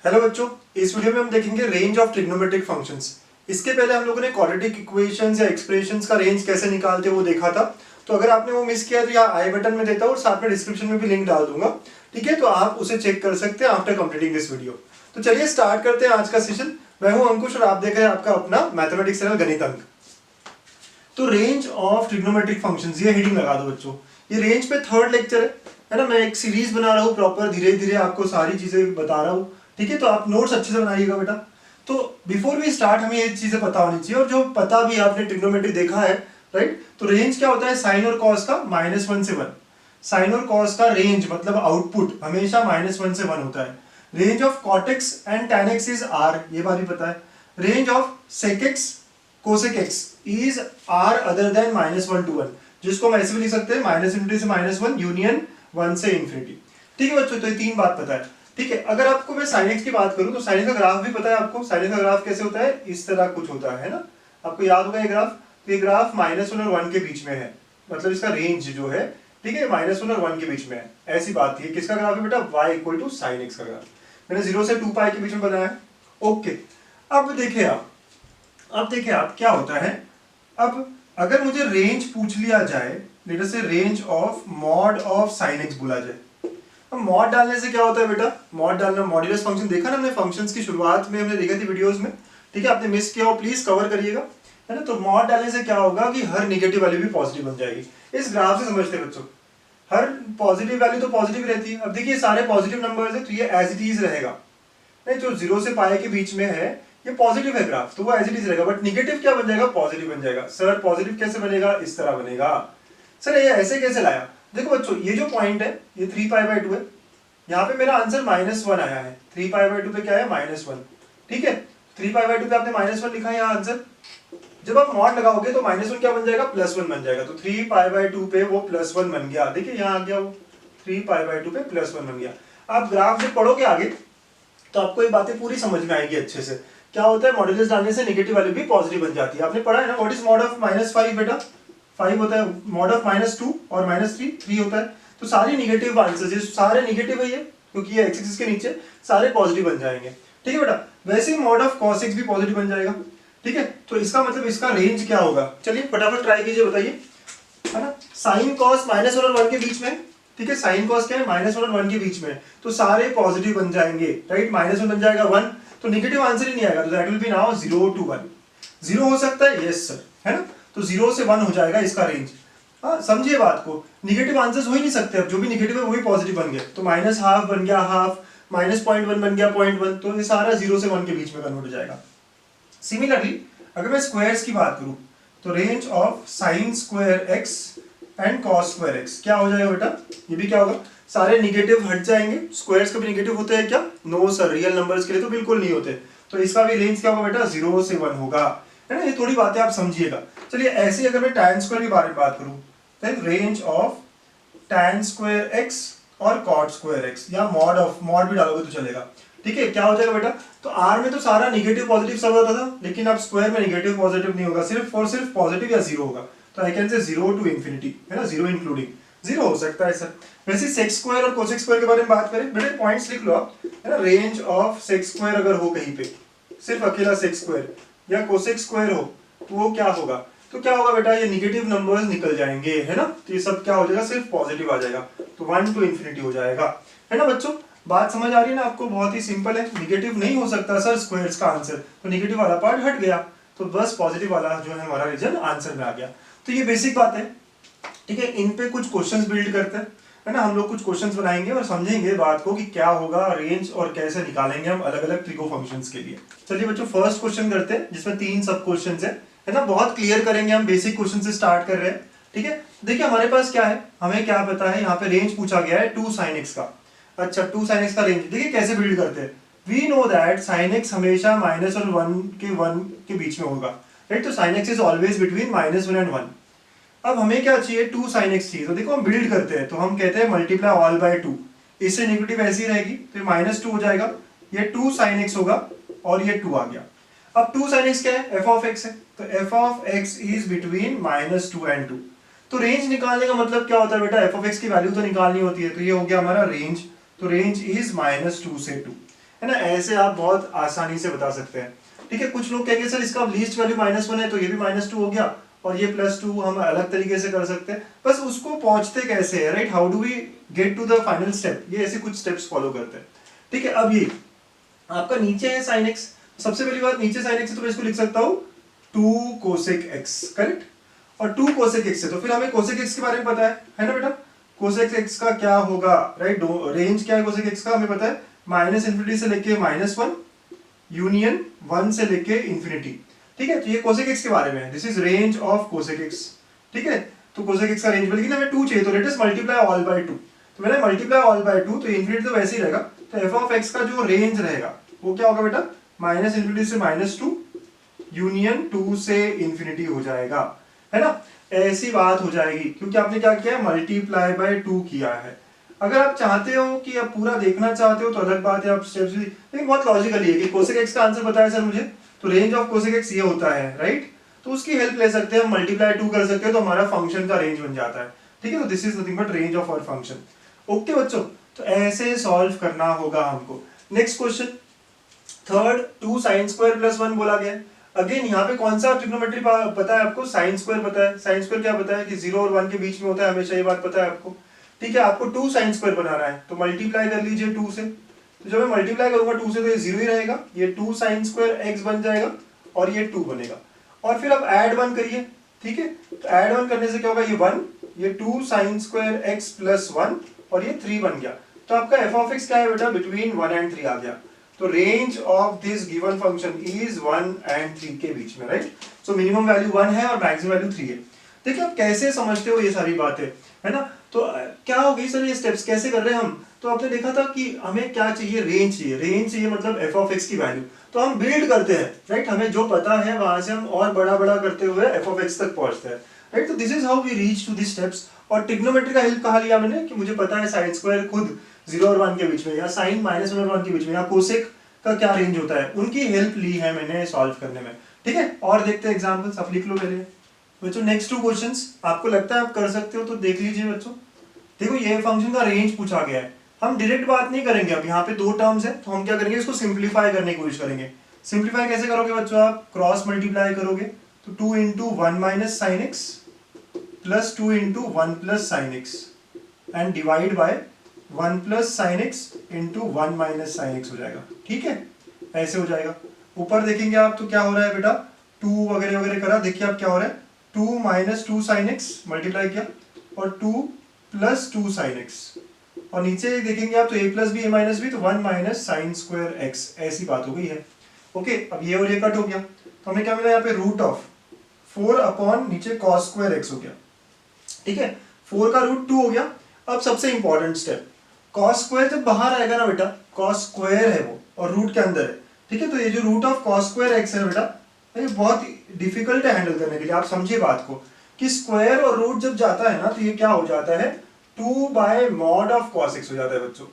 Hello बच्चों, इस video में हम देखेंगे रेंज ऑफ ट्रिग्नोमेट्रिक फंक्शंस। इसके पहले हम लोगों ने क्वाड्रेटिक इक्वेशंस या एक्सप्रेशंस का रेंज कैसे निकालते हैं वो देखा था। तो अगर आपने वो मिस किया तो यहाँ आई बटन में देता हूँ और साथ में डिस्क्रिप्शन में भी लिंक डाल दूंगा। ठीक है, तो आप उसे चेक कर सकते हैं आफ्टर कंप्लीटिंग दिस वीडियो। तो चलिए स्टार्ट करते हैं आज का सेशन। मैं हूँ अंकुश और आप देख रहे हैं आपका अपना मैथमेटिक्स चैनल गणित अंक। तो रेंज ऑफ ट्रिग्नोमेट्रिक फंक्शंस, ये हेडिंग लगा दो बच्चों। ये रेंज पे थर्ड लेक्चर है ना। मैं एक सीरीज बना रहा हूँ प्रॉपर, धीरे धीरे आपको सारी चीजें बता रहा हूँ। ठीक है, तो आप नोट्स अच्छे से बनाइएगा बेटा। तो बिफोर वी स्टार्ट हमें ये चीजें पता होनी चाहिए, और जो पता भी आपने ट्रिग्नोमेट्री देखा है, राइट। तो रेंज क्या होता है? साइन और कॉस का -1 से 1। साइन और कॉस का रेंज मतलब आउटपुट हमेशा -1 से 1 होता है। Range of cot x and tan x is r, ये बात भी पता है। Range of sec x cosec x is r other than -1 to 1, जिसको हम ऐसे भी लिख सकते हैं -∞ से -1 यूनियन 1 से इंफिनिटी। ठीक है बच्चों, तो ये तीन बात पता है। ठीक है, अगर आपको मैं sin x की बात करूं तो sin x का ग्राफ भी पता है आपको। sin x का ग्राफ कैसे होता है? इस तरह कुछ होता है ना, आपको याद होगा ये ग्राफ। तो ये ग्राफ -1 और 1 के बीच में है, मतलब इसका रेंज जो है, ठीक है, -1 और 1 के बीच में है। ऐसी बात थी। किसका ग्राफ है बेटा? y = sin x का ग्राफ। मैंने 0 से 2 पाई के बीच में बनाया है। ओके, अब देखिए आप क्या होता है। अब अगर मुझे रेंज पूछ लिया जाए, लेट अस से range of mod of sin x बोला जाए, अब मॉड डालने से क्या होता है बेटा? मॉड डालना, मॉड्यूलस फंक्शन देखा ना हमने, फंक्शंस की शुरुआत में हमने देखा थी वीडियोस में। ठीक है, आपने मिस किया हो प्लीज कवर करिएगा, है ना। तो मॉड डालने से क्या होगा कि हर नेगेटिव वैल्यू भी पॉजिटिव बन जाएगी। इस ग्राफ से समझते हैं बच्चों, हर पॉजिटिव वैल्यू तो पॉजिटिव रहती है। अब देखिए सारे पॉजिटिव नंबर्स है तो ये एज इट इज रहेगा। नहीं, जो 0 से पाई के बीच में है ये पॉजिटिव है ग्राफ, तो वो एज इट इज रहेगा। बट निगेटिव क्या बन जाएगा? पॉजिटिव बन जाएगा। सर पॉजिटिव कैसे बनेगा? इस तरह बनेगा। सर ये ऐसे कैसे लाया? देखो बच्चों, ये जो पॉइंट है ये 3π/2 है। यहाँ पे मेरा आंसर -1 आया है। 3π/2 पे क्या है? -1। ठीक है, 3π/2 पे आपने -1 लिखा है यहाँ आंसर। जब आप मॉड लगाओगे तो -1 क्या बन जाएगा? +1 बन जाएगा। तो 3π/2 पे वो +1 बन गया। देखिए यहाँ आ गया वो 3π/2 पे +1 बन गया। आप ग्राफ जब पढ़ोगे आगे तो आपको ये बातें पूरी समझ में आएगी अच्छे से। क्या होता है? मॉड्यूलस डालने से नेगेटिव वैल्यू भी पॉजिटिव बन जाती है। आपने पढ़ा है ना, व्हाट इज मॉड ऑफ -5 बेटा? 5 होता है। मॉड ऑफ -2 और -3 होता है। तो सारी नेगेटिव आंसर्स, सारे नेगेटिव है ये, क्योंकि ये एक्स एक्सिस के नीचे सारे पॉजिटिव बन जाएंगे। ठीक है बेटा, वैसे ही मॉड ऑफ cos x भी पॉजिटिव बन जाएगा। ठीक है, तो इसका मतलब इसका रेंज क्या होगा? चलिए फटाफट ट्राई कीजिए, बताइए, है ना। साइन कॉस -1 और 1 के बीच में, ठीक है, साइन कॉस क्या है? -1 और 1 के बीच में, तो सारे पॉजिटिव बन जाएंगे, राइट। -1 बन जाएगा 1, तो नेगेटिव आंसर ही नहीं आएगा। तो that will be now 0 to 1। 0 हो सकता है, यस सर, है ना। तो 0 से 1 हो जाएगा इसका रेंज। हाँ, समझिए बात को। नेगेटिव आंसर्स हो ही नहीं सकते, अब जो भी नेगेटिव है वो भी पॉजिटिव बन गया। तो -½ बन गया हाफ, -0.1 बन गया 0.1, तो ये सारा 0 से 1 के बीच में कन्वर्ट हो जाएगा। सिमिलरली अगर मैं स्क्वायर्स की बात करूं तो range of sin square x and cos square x क्या हो जाएगा बेटा? ये भी क्या होगा? सारे निगेटिव हट जाएंगे। स्क्वायर्स कभी निगेटिव होते हैं क्या? नो सर, रियल नंबर्स के लिए तो बिल्कुल नहीं होते। तो इसका भी रेंज क्या होगा बेटा? 0 से 1 होगा, है ना। ये थोड़ी बातें आप समझिएगा। चलिए ऐसे ही अगर मैं tan स्क्वायर के बारे में बात करूं, then range of tan square x और cot स्क्वायर x, या मॉड भी डालोगे तो चलेगा। ठीक है, क्या हो जाएगा बेटा? तो R में तो सारा निगेटिव पॉजिटिव सब होता था, लेकिन अब स्क्वायर में निगेटिव पॉजिटिव नहीं होगा, सिर्फ और सिर्फ पॉजिटिव या 0 होगा। तो आई कैन से 0 to infinity, है ना, 0 इंक्लूडिंग 0 हो सकता है सर। वैसे सेक स्क्वायर और कोसेक स्क्वायर के बारे में बात करें, बेटे पॉइंट्स लिख लो आप, है ना। रेंज ऑफ सेक स्क्वायर अगर हो कहीं पे, सिर्फ अकेला सेक स्क्वायर या कोसेक स्क्वायर हो, तो वो क्या होगा? तो क्या होगा बेटा? ये निगेटिव नंबर्स निकल जाएंगे, है ना। तो ये सब क्या हो जाएगा? सिर्फ पॉजिटिव आ जाएगा। तो 1 to infinity हो जाएगा, है ना बच्चों। बात समझ आ रही है ना आपको? बहुत ही सिंपल है। निगेटिव नहीं हो सकता सर स्क्वायर्स का आंसर, तो निगेटिव वाला पार्ट हट गया, तो बस पॉजिटिव वाला जो है हमारा रीजन आंसर में आ गया। तो ये बेसिक बात है। ठीक है, इन पे कुछ क्वेश्चंस बिल्ड करते हैं, है ना। हम लोग कुछ क्वेश्चंस बनाएंगे और समझेंगे बात को कि क्या होगा रेंज और कैसे निकालेंगे हम अलग अलग ट्रिगो फंक्शंस के लिए। चलिए बच्चों फर्स्ट क्वेश्चन करते हैं, जिसमें 3 सब क्वेश्चंस है ना। बहुत क्लियर करेंगे हम, बेसिक क्वेश्चन से स्टार्ट कर रहे हैं। ठीक है, देखिए हमारे पास क्या है, हमें क्या पता है, यहाँ पे रेंज पूछा गया है 2 sin x का। अच्छा, 2 sin x का रेंज देखिए कैसे बिल्ड करते हैं। We know that sin x हमेशा -1 और 1 के बीच में होगा, राइट। तो sin x is always between -1 and 1। अब हमें क्या चाहिए? 2 sin x चाहिए। तो देखो हम बिल्ड करते हैं, तो हम कहते हैं मल्टीप्लाई ऑल बाय 2। इससे नेगेटिव ऐसी रहेगी, तो ये -2 हो जाएगा, ये 2 sin x होगा और ये 2 आ गया। अब 2 sin x क्या है? f of x है, तो f of x is between -2 and 2। तो रेंज निकालने का मतलब क्या होता है बेटा? f of x की वैल्यू तो निकालनी होती है, तो ये हो गया हमारा रेंज। तो रेंज इज -2 से 2, है ना। ऐसे आप बहुत आसानी से बता सकते हैं, ठीक है। कुछ लोग कहेंगे सर इसका लीस्ट वैल्यू -1 है तो ये भी -2 हो गया और ये +2 हम अलग तरीके से कर सकते हैं, बस उसको पहुंचते कैसे है, right, how do we get to the final step, ये ऐसे कुछ स्टेप्स फॉलो करते हैं, ठीक है। अब ये आपका नीचे है sin x, सबसे पहली बात नीचे sin x है तो मैं इसको लिख सकता हूं 2 cosec x, करेक्ट, और 2 cosec x है तो फिर हमें cosec x के बारे में पता है ना बेटा, cosec x का क्या होगा, राइट, रेंज क्या है cosec x का हमें पता है, -∞ से लेके -1 यूनियन 1 से लेके इंफिनिटी, ठीक है। तो ये cosec x के बारे में है, this is range of cosec x, ठीक है। तो cosec x का रेंज, लेकिन हमें 2 चाहिए तो let us multiply all by 2, तो मैंने मल्टीप्लाई ऑल बाय 2 तो इंफिनिटी तो वैसे ही रहेगा, तो f ऑफ x का जो रेंज रहेगा वो क्या होगा बेटा, -∞ से -2 यूनियन 2 से इंफिनिटी हो जाएगा, है ना। ऐसी बात हो जाएगी क्योंकि आपने क्या किया है, मल्टीप्लाई बाय 2 किया है। अगर आप चाहते हो कि आप पूरा देखना चाहते हो तो अलग बात है, आप स्टेप्स भी, लेकिन बहुत लॉजिकली है कि cosec x का आंसर पता है सर मुझे, तो रेंज ऑफ cosec x ये होता है, राइट, तो उसकी हेल्प ले सकते हैं, मल्टीप्लाई 2 कर सकते हैं तो हमारा फंक्शन का रेंज बन जाता है, ठीक है। तो this is nothing but range of our function, okay बच्चों। तो ऐसे सॉल्व करना होगा हमको। Next question third, 2 sin square plus 1 बोला गया है। अगेन यहाँ पे कौन सा ट्रिग्नोमेट्री पता है आपको, साइन स्क्वायर पता है। साइन स्क्वायर क्या पता है कि 0 और 1 के बीच में होता है, हमेशा ये बात पता है आपको, ठीक है। आपको 2 sin स्क्वायर बनाना है तो मल्टीप्लाई कर लीजिए 2 से, तो जब मैं मल्टीप्लाई करूंगा 2 से तो ये 0 ही रहेगा, ये 2 sin स्क्वायर x बन जाएगा और ये 2 बनेगा, और फिर अब ऐड 1 करिए, ठीक है। तो ऐड 1 करने से क्या होगा, ये 1, ये 2 sin स्क्वायर x प्लस 1 और ये 3 बन गया, तो आपका f ऑफ x क्या है बेटा, बिटवीन 1 एंड 3 आ गया। तो range of this given function is 1 and 3 के बीच में, राइट। सो मिनिमम वैल्यू 1 है और मैक्सिमम वैल्यू 3 है। देखिए आप कैसे समझते हो ये सारी बातें, है ना। तो क्या हो गई सर, ये स्टेप्स कैसे कर रहे हैं हम, तो आपने देखा था कि हमें क्या चाहिए, रेंज चाहिए, रेंज चाहिए मतलब f ऑफ x की वैल्यू, तो हम बिल्ड करते हैं, राइट, हमें जो पता है वहां से हम और बड़ा बड़ा करते हुए f ऑफ x तक पहुंचते हैं, राइट। तो this is how we reach to this steps. और ट्रिग्नोमेट्री का हेल्प कहाँ लिया मैंने, कि मुझे पता है साइन स्क्वायर खुद 0 और 1 के बीच में, या साइन -1 और 1 के बीच में, या कोसेक का क्या रेंज होता है, उनकी हेल्प ली है मैंने सॉल्व करने में, ठीक है। और देखते हैं एग्जांपल्स, आप लिख लो पहले बच्चों। नेक्स्ट 2 क्वेश्चंस आपको लगता है आप कर सकते हो तो देख लीजिए बच्चों। देखो ये फंक्शन का रेंज पूछा गया है, हम डायरेक्ट बात नहीं करेंगे, अब यहाँ पे 2 टर्म्स है तो हम क्या करेंगे, इसको सिंप्लीफाई करने की कोशिश करेंगे। सिंप्लीफाई कैसे करोगे बच्चों, आप क्रॉस मल्टीप्लाई करोगे, तो 2 into 1 minus sine x plus 2 into 1 plus sine x and divide by 1 plus sine x into 1 minus sine x हो जाएगा, ठीक है, ऐसे हो जाएगा। ऊपर देखेंगे आप तो क्या हो रहा है बेटा, 2 वगैरह वगैरह करा, देखिए आप क्या हो रहा है, 2 माइनस 2 साइन एक्स मल्टीप्लाई किया और 2 प्लस 2 साइन एक्स, और नीचे देखेंगे आप तो a plus B a minus B, तो 1 माइनस साइन स्क्वायर एक्स, ऐसी बात हो गई है, ओके। अब ये और ये कट हो गया तो हमें क्या मिला यहाँ पे, रूट ऑफ 4 अपॉन नीचे कॉस स्क्वायर एक्स हो गया, ठीक है। 4 का रूट 2 हो गया। अब सबसे इंपॉर्टेंट स्टेप, कॉस स्क्वायर जब बाहर आएगा ना बेटा, कॉस स्क्वायर है वो और रूट के अंदर है, ठीक है। तो ये जो root of cos square X है बेटा, ये बहुत डिफिकल्ट है हैंडल करने के लिए, आप समझिए बात को कि स्क्वायर और रूट जब जाता है ना तो ये क्या हो जाता है, 2 bye mod of cos x हो जाता है बच्चों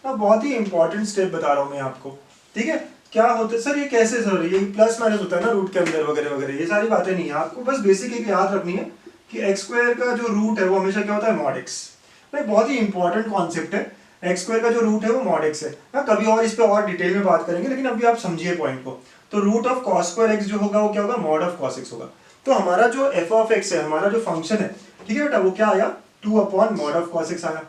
ना। बहुत ही इंपॉर्टेंट स्टेप बता रहा हूं मैं आपको, ठीक है। क्या होता है सर, ये कैसे सर, ये प्लस माइनस होता है ना रूट के अंदर वगैरह वगैरह, ये सारी बातें नहीं है, आपको बस बेसिक एक याद रखनी है कि एक्स स्क्वायर का जो रूट है वो हमेशा क्या होता है, मॉड एक्स। बहुत ही इंपॉर्टेंट कॉन्सेप्ट है, एक्स स्क्वायर का जो रूट है वो मॉड एक्स है ना। कभी और इस पे और डिटेल में बात करेंगे, लेकिन अभी आप समझिए पॉइंट को। तो root of cos square X जो होगा वो क्या होगा, मॉड ऑफ कॉस एक्स होगा। तो हमारा जो एफ ऑफ एक्स है, हमारा जो फंक्शन है, ठीक है बेटा, वो क्या आया, 2 upon mod of cos x आया,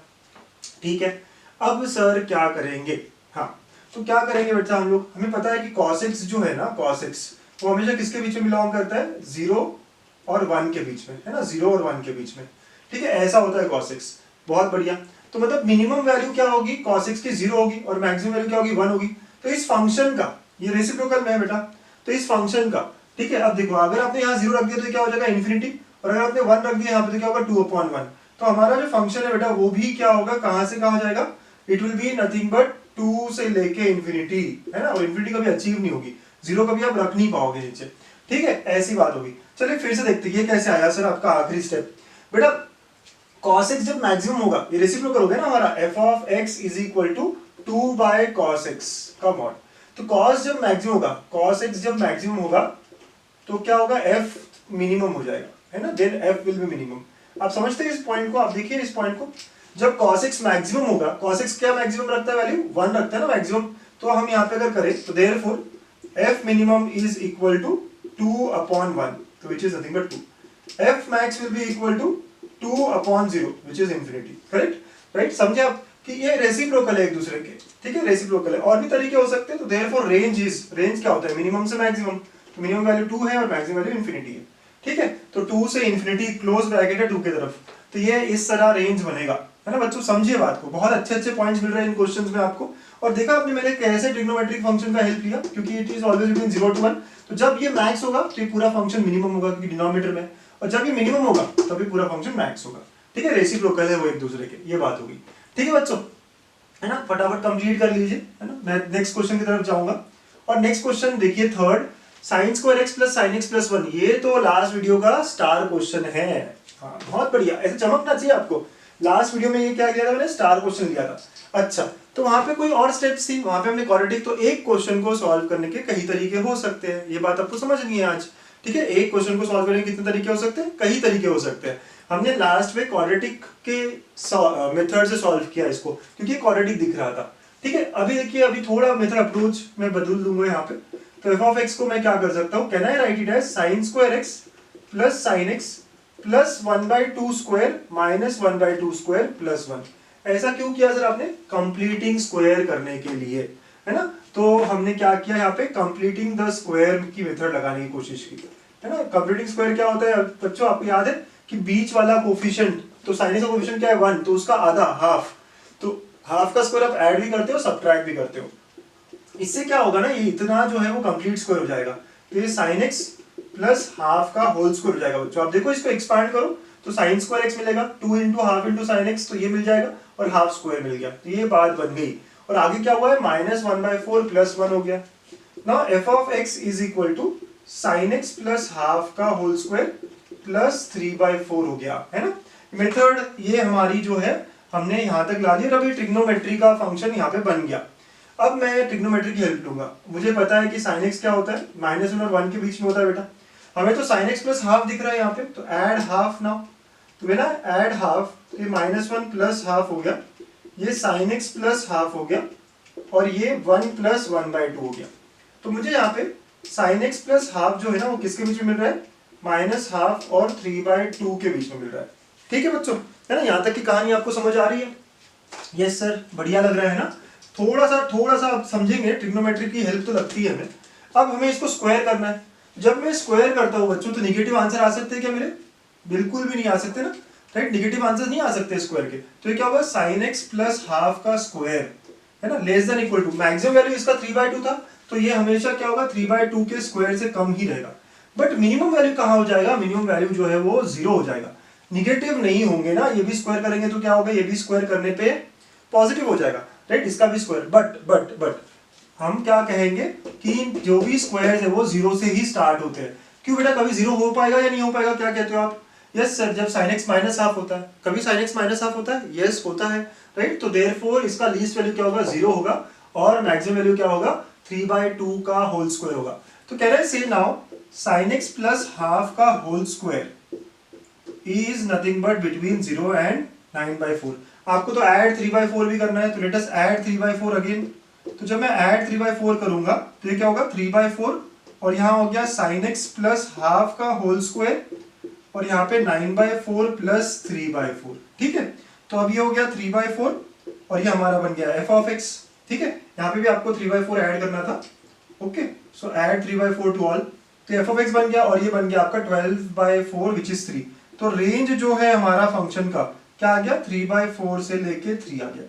ठीक है। अब सर क्या करेंगे, हाँ तो क्या करेंगे बेटा हम लोग, हमें पता है कि cos x जो है ना, cos x वो हमेशा किसके बीच में बिलोंग करता है, 0 और 1 के बीच में, है ना, 0 और 1 के बीच में, ठीक है, ऐसा होता है cos x। बहुत बढ़िया। तो मतलब मिनिमम वैल्यू क्या होगी, cos x की 0 होगी और मैक्सिमम वैल्यू क्या होगी, 1 होगी। तो इस फंक्शन का ये रेसिप्रोकल में है बेटा, तो इस फंक्शन का, ठीक है। अब देखो अगर आपने यहाँ 0 रख दिया तो क्या हो जाएगा, इन्फिनिटी, और अगर आपने 1 रख दिया यहाँ पे तो क्या होगा, 2 अपॉन 1। तो हमारा जो फंक्शन है बेटा वो भी क्या होगा, कहां से कहा जाएगा, it will be nothing but 2 से लेके इंफिनिटी, है ना, और इंफिनिटी कभी अचीव नहीं होगी, 0 कभी आप रख नहीं पाओगे नीचे, ठीक है, ऐसी बात होगी। चलिए फिर से देखते हैं ये कैसे आया सर, आपका आखिरी स्टेप बेटा, cos x जब मैक्सिमम होगा, ये रेसिप्रोकल हो गया ना हमारा, f of x is equal to 2 by cos x का मॉड। तो cos जब मैक्सिमम होगा, cos x जब मैक्सिमम होगा तो क्या होगा, f मिनिमम हो जाएगा, है ना, then f will be minimum. आप समझते हैं इस पॉइंट को, आप देखिए इस पॉइंट को, जब cos x मैक्सिमम होगा, cos x क्या मैक्सिमम रखता है वैल्यू, 1 रखता है ना मैक्सिमम, तो हम यहाँ पे अगर करें तो therefore f minimum is equal to 2/1, so which is nothing but 2. f max will be equal to 2/0, which is infinity. Correct right? समझे आप कि ये रेसिप्रोकल है एक दूसरे के, ठीक है, रेसिप्रोकल है। और भी तरीके हो सकते हैं। तो देयरफॉर रेंज क्या होता है? मिनिमम से मैक्सिमम। तो मिनिमम वैल्यू 2 है और मैक्सिमम वैल्यू इन्फिनिटी है, ठीक है। तो 2 से इन्फिनिटी क्लोज ब्रैकेट है 2 की तरफ, तो ये इस तरह रेंज बनेगा, है ना बच्चों? समझिए बात को, बहुत अच्छे अच्छे पॉइंट्स मिल रहे हैं इन क्वेश्चंस में आपको। और देखा आपने मैंने कैसे ट्रिग्नोमेट्रिक फंक्शन का हेल्प लिया, क्योंकि it is always between 0 to 1। तो जब ये मैक्स होगा तो ये पूरा फंक्शन मिनिमम होगा, क्योंकि डिनोमिनेटर में, और जब ये मिनिमम होगा तब ये पूरा फंक्शन मैक्स होगा, ठीक है। रेसिप्रोकल है वो एक दूसरे के, ये बात होगी, ठीक है बच्चों, है ना? फटाफट कंप्लीट कर लीजिए, है ना? मैं नेक्स्ट क्वेश्चन की तरफ जाऊंगा। और नेक्स्ट क्वेश्चन देखिए, third, sin square x plus sin x plus 1। ये तो लास्ट वीडियो का स्टार क्वेश्चन है। हाँ, बहुत बढ़िया, ऐसे चमकना चाहिए आपको। लास्ट वीडियो में ये क्या किया था मैंने? स्टार क्वेश्चन लिया था। अच्छा, तो वहां पे कोई और स्टेप्स थी? वहां पे हमने क्वाड्रेटिक, तो एक क्वेश्चन को सॉल्व करने के कई तरीके हो सकते हैं, ये बात आपको समझनी है आज, ठीक है। एक क्वेश्चन को सॉल्व करने के कितने तरीके हो सकते हैं? कई तरीके हो सकते हैं। हमने लास्ट में क्वाड्रेटिक के मेथड से सॉल्व किया इसको, क्योंकि क्वाड्रेटिक दिख रहा था, ठीक है। अभी देखिए, अभी थोड़ा मेथड अप्रोच मैं बदल दूंगा यहाँ पे। तो एफ ऑफ एक्स को मैं क्या कर सकता हूँ? Can I write it as sine square x plus sine x plus 1/2 square minus 1/2 square plus 1। ऐसा क्यों किया सर आपने? कंप्लीटिंग स्क्वायर करने के लिए, है ना? तो हमने क्या किया यहाँ पे? कंप्लीटिंग द स्क्वायर की मेथड लगाने की कोशिश की, है ना? कंप्लीटिंग स्क्वायर क्या होता है बच्चों? आपको याद है कि बीच वाला कोफिशिएंट, तो साइन एक्स का कोफिशिएंट क्या है? 1, तो उसका आधा, हाफ। तो हाफ का स्क्वायर आप ऐड भी करते हो, सब्ट्रैक्ट भी करते हो। इससे क्या होगा ना, ये इतना जो है वो कंप्लीट स्क्वायर हो जाएगा। तो ये sin x प्लस हाफ का होल स्क्वायर हो जाएगा बच्चों। आप देखो, इसको एक्सपांड करो तो sin स्क्वायर x मिलेगा, 2 into half into sine x, तो ये मिल जाएगा, और हाफ स्क्वायर मिल गया। तो ये बात बन गई। और आगे क्या हुआ है? माइनस 1/4 प्लस 1 हो गया। Now F of x is equal to sine x plus half का होल स्क्वायर प्लस 3/4 हो गया, है ना? मेथड ये हमारी जो है हमने यहाँ तक ला दी, और अभी ट्रिग्नोमेट्री का फंक्शन यहाँ पे बन गया। अब मैं ट्रिग्नोमेट्री की हेल्प लूंगा। मुझे पता है कि sin x क्या होता है? -1 और 1 के बीच में होता है बेटा। हमें तो sin x प्लस हाफ दिख रहा है यहाँ पे, तो ऐड हाफ नाउ। तो बेटा ऐड हाफ, ये -1 प्लस हाफ हो गया, ये sin x प्लस हाफ हो गया, और ये 1 प्लस 1/2 हो गया। तो मुझे यहाँ पे sin x प्लस हाफ जो है ना, वो किसके बीच में मिल रहा है? -हाफ और 3/2 के बीच में मिल रहा है, ठीक है बच्चों, है ना? यहाँ तक की कहानी आपको समझ आ रही है? यस सर, बढ़िया लग रहा है ना? थोड़ा सा आप समझेंगे, ट्रिग्नोमेट्री की हेल्प तो लगती है हमें। अब हमें इसको स्क्वायर करना है। जब मैं स्क्वायर करता हूँ बच्चों, तो निगेटिव आंसर आ सकते हैं क्या मेरे? बिल्कुल भी नहीं आ सकते ना, राइट? निगेटिव आंसर नहीं आ सकते स्क्वायर के। तो ये क्या होगा? साइन एक्स प्लस हाफ का स्क्वायर, है ना, less than equal to, maximum value इसका 3/2 था, तो ये हमेशा क्या होगा? 3/2 के स्क्वायर से कम ही रहेगा। बट मिनिमम वैल्यू कहाँ हो जाएगा? मिनिमम वैल्यू जो है वो 0 हो जाएगा। निगेटिव नहीं होंगे ना, ये भी स्क्वायर करेंगे तो क्या होगा? ये भी स्क्वायर करने पे पॉजिटिव हो जाएगा, राइट? इसका भी स्क्वायर। बट हम क्या कहेंगे कि जो भी स्क्वायर्स है वो 0 से ही स्टार्ट होते हैं। क्यों बेटा? कभी 0 हो पाएगा या नहीं हो पाएगा? क्या कहते हो आप? यस सर, जब sin x माइनस हाफ होता है। कभी sin x माइनस हाफ होता है? यस होता है, राइट? तो देयरफॉर इसका लीस्ट वैल्यू क्या होगा? 0 होगा, और मैक्सिमम वैल्यू क्या होगा? 3/2 का होल स्क्वायर होगा। तो कह रहे हैं say now sin x plus half का whole square is nothing but between 0 and 9/4। आपको तो ऐड 3/4 भी करना है, तो लेट अस ऐड 3/4 अगेन। तो जब मैं ऐड 3/4 करूंगा तो ये क्या होगा? 3/4, और यहाँ हो गया sin x प्लस हाफ का होल स्क्वायर, और यहाँ पे 9/4 प्लस 3/4, ठीक है? तो अब ये हो गया 3/4, और ये हमारा बन गया f ऑफ x, ठीक है? यहाँ पे भी आपको 3/4 ऐड करना था, okay? So add 3/4 to all, तो f ऑफ x बन गया, और ये बन गया आपका 12/4 विच इज 3। तो रेंज जो है हमारा फंक्शन का क्या आ गया? 3/4 से लेके 3 आ गया,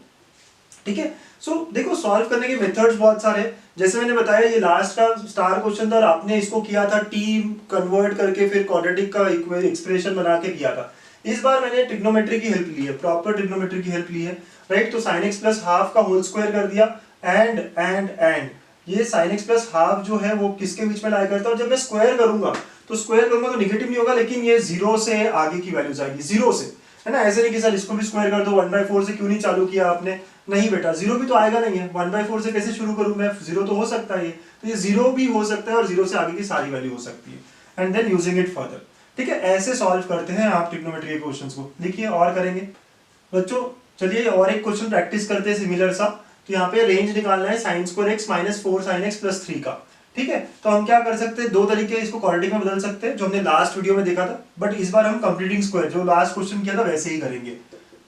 ठीक है? सो देखो, सॉल्व करने के मेथड्स बहुत सारे, जैसे मैंने बताया ये लास्ट का स्टार क्वेश्चन था, और आपने इसको किया था टी कन्वर्ट करके, फिर क्वाड्रेटिक का एक्सप्रेशन बना के किया था। इस बार मैंने ट्रिग्नोमेट्री की हेल्प ली है, प्रॉपर ट्रिग्नोमेट्री की हेल्प ली है, राइट? तो sin x प्लस हाफ का होल स्क्वायर कर दिया, एंड ये sin x प्लस हाफ जो है वो किसके बीच में लाई करता है? और जब मैं स्क्वायर करूंगा तो नेगेटिव नहीं होगा, लेकिन ये 0 से आगे की वैल्यूज आएगी, 0 से, है ना? ऐसे नहीं कि सर इसको भी स्क्वायर कर दो, 1/4 से क्यों नहीं चालू किया आपने? नहीं बेटा, 0 भी तो आएगा नहीं है, 1/4 से कैसे शुरू करूं मैं? 0 तो हो सकता है, तो ये 0 भी हो सकता है, और 0 से आगे की सारी वैल्यू हो सकती है, and then using it further, ठीक है? ऐसे सॉल्व करते हैं आप ट्रिग्नोमेट्री के क्वेश्चंस को। देखिए और करेंगे बच्चों, चलिए और एक क्वेश्चन प्रैक्टिस करते हैं सिमिलर सा। तो यहाँ पे रेंज निकालना है sign square x minus 4 sine x plus 3 का। ठीक है, तो हम क्या कर सकते हैं, दो तरीके इसको क्वाड्रेटिक में बदल सकते हैं जो हमने लास्ट वीडियो में देखा था, बट इस बार हम कंप्लीटिंग स्क्वायर जो लास्ट क्वेश्चन किया था वैसे ही करेंगे।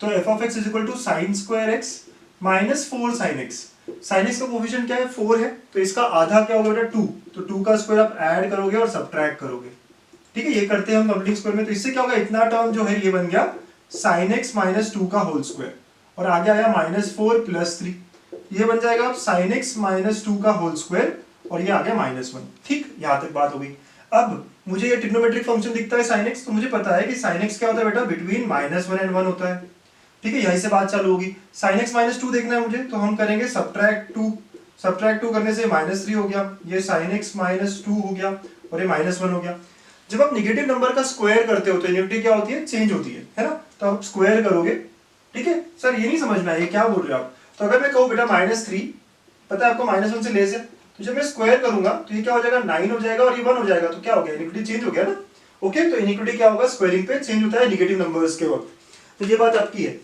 तो f of x is equal to sine square x minus 4 sine x. Sine x का कोफिशिएंट क्या है, 4 है, तो इसका आधा क्या होगा बेटा 2, तो 2 का स्क्वायर आप ऐड करोगे और सब्ट्रैक्ट करोगे। ठीक है, ये करते हैं हम कंप्लीटिंग स्क्वायर में। तो इससे क्या होगा, इतना टर्म जो है ये बन गया साइन एक्स माइनस 2 का होल स्क्वायर, और आगे आया माइनस 4 प्लस 3, ये बन जाएगा अब साइन एक्स माइनस 2 का होल स्क्वायर, और ये आ गया -1। ठीक, यहां तक बात हो गई। अब मुझे ये ट्रिग्नोमेट्रिक फंक्शन दिखता है sin x, तो मुझे पता है कि sin x क्या होता है बेटा, बिटवीन -1 एंड 1 होता है। ठीक है, यहीं से बात चालू होगी। sin x माइनस 2 देखना है मुझे, तो हम करेंगे सब्ट्रैक्ट 2, सब्ट्रैक्ट 2 करने से -3 हो गया, ये sin x माइनस 2 हो गया, और ये -1 हो गया। जब आप नेगेटिव नंबर का स्क्वायर करते हो तो यूनिटी क्या होती है, चेंज होती है ना, तो आप स्क्वायर करोगे। ठीक है सर, ये नहीं समझ में आया ये क्या बोल रहे हो आप। तो अगर मैं कहूँ बेटा -3, पता है आपको -1 से लेस है, तो जब मैं स्क्वायर करूंगा तो ये क्या हो जाएगा, 9 हो जाएगा, और ये 1 हो जाएगा, तो क्या हो गया, इनिक्विटी चेंज हो गया ना। ओके, तो इनिक्विटी क्या होगा, स्क्वायरिंग पे चेंज होता है नेगेटिव नंबर्स के वक्त। तो ये बात आपकी है।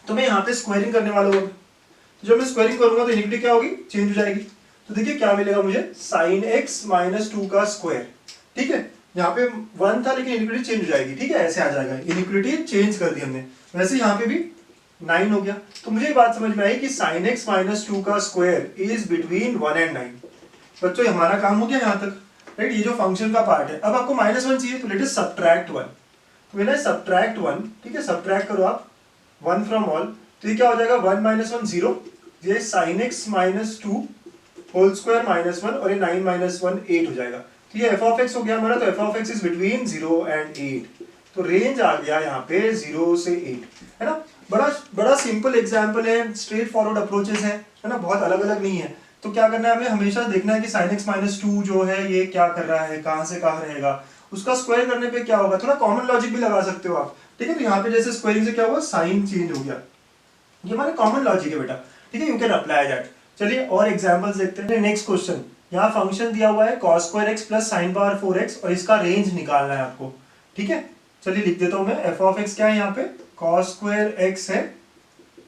तो मैं यहाँ पे स्क्वायरिंग करने वाला हूँ, तो जब मैं स्क्वायरिंग करूंगा तो इनिक्विटी क्या होगी, चेंज हो जाएगी। तो देखिए क्या मिलेगा मुझे, साइन एक्स माइनस 2 का स्क्वायर। ठीक है, यहाँ पे 1 था लेकिन इनिक्विटी चेंज हो जाएगी। ठीक है, ऐसे आ जाएगा, इनिक्विटी चेंज कर दी हमने। वैसे यहाँ पे भी 9 हो गया। तो मुझे ये बात समझ में आई कि साइन एक्स माइनस 2 का स्क्वायर इज बिटवीन 1 एंड 9। बच्चों हमारा काम हो गया यहाँ तक, राइट। ये जो फंक्शन का पार्ट है, अब आपको -1 चाहिए, तो लेट अस सब्ट्रैक्ट 1। तो मैंने सब्ट्रैक्ट 1, ठीक है, सब्ट्रैक्ट करो आप 1 फ्रॉम ऑल, तो ये क्या हो जाएगा, 1 - 1 0, ये sine x minus 2 whole square -1, और ये 9 - 1 8 हो जाएगा। तो ये एफ ऑफ एक्स हो गया हमारा। तो f of x is between 0 and 8, तो रेंज आ गया यहाँ पे 0 से 8, है ना। बड़ा सिंपल एग्जाम्पल है, स्ट्रेट फॉरवर्ड अप्रोचेस है ना, बहुत अलग अलग नहीं है। तो क्या करना है, हमें हमेशा देखना है कि sin x माइनस 2 जो है ये क्या कर रहा है, कहां से कहां रहेगा, उसका स्क्वायर करने पे क्या होगा। थोड़ा कॉमन लॉजिक भी लगा सकते हो आप। ठीक है, तो यहाँ पे जैसे स्क्वायरिंग से क्या हुआ, साइन चेंज हो गया, ये हमारा कॉमन लॉजिक है बेटा। ठीक है, यू कैन अप्लाई दैट। चलिए और एग्जांपल्स देखते हैं। नेक्स्ट क्वेश्चन, यहाँ फंक्शन दिया हुआ है cos square x plus sine power 4x, और इसका रेंज निकालना है आपको। ठीक है, चलिए लिख देता हूं मैं। एफ ऑफ एक्स क्या है यहाँ पे, cos स्क्वायर एक्स है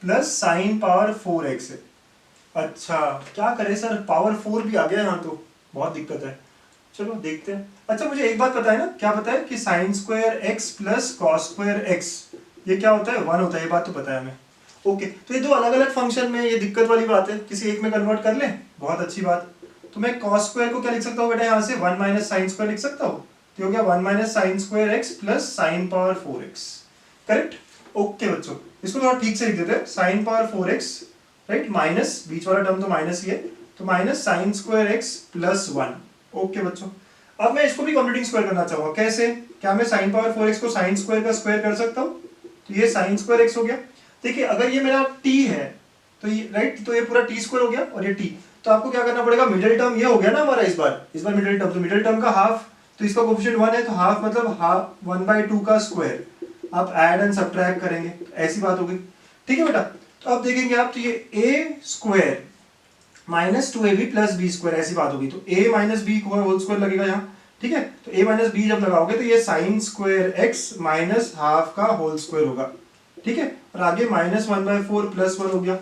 प्लस साइन पावर 4x है। अच्छा क्या करें सर, पावर 4 भी आ गया यहाँ, तो बहुत दिक्कत है। चलो देखते हैं। अच्छा मुझे एक बात पता है ना, क्या पता है कि sign square x plus cos square x ये क्या होता है, 1 होता है, ये बात तो पता है हमें। ओके, तो ये दो अलग अलग फंक्शन में, ये दिक्कत वाली बात है, किसी एक में कन्वर्ट कर ले, बहुत अच्छी बात। तो मैं कॉस स्क्वायर को क्या लिख सकता हूँ बेटा, यहाँ से 1 माइनस साइन स्क्वायर लिख सकता हूँ, तो हो गया 1 minus sine square x plus sine power 4x। Correct. Okay बच्चों, इसको थोड़ा ठीक से लिख देते हैं, sine power 4x, right, minus बीच वाला टर्म तो माइनस ही है, तो minus sine square x plus 1। Okay बच्चों, अब मैं इसको भी कंप्लीटिंग स्क्वायर करना चाहूंगा। कैसे, क्या मैं साइन पावर 4x को साइन स्क्वायर का स्क्वायर कर सकता हूँ, तो ये साइन स्क्वायर एक्स हो गया। देखिए अगर ये मेरा t है तो ये राइट, तो ये पूरा t स्क्वायर हो गया, और ये t, तो आपको क्या करना पड़ेगा, मिडिल टर्म ये हो गया ना हमारा, इस बार मिडिल टर्म, तो मिडिल टर्म का हाफ, तो इसका कोएफिशिएंट 1 है, तो हाफ मतलब हाफ 1/2 का स्क्वायर, आप ऐड एंड सब्ट्रैक्ट करेंगे, ऐसी बात हो गई। ठीक है बेटा, तो अब देखेंगे आप, तो ये a square minus 2ab plus b square, ऐसी बात होगी, तो a minus b whole square लगेगा यहाँ। ठीक है, तो a माइनस बी जब लगाओगे तो ये sign square x minus half का होल स्क्वायर होगा। ठीक है, और आगे माइनस 1/4 प्लस 1 हो गया।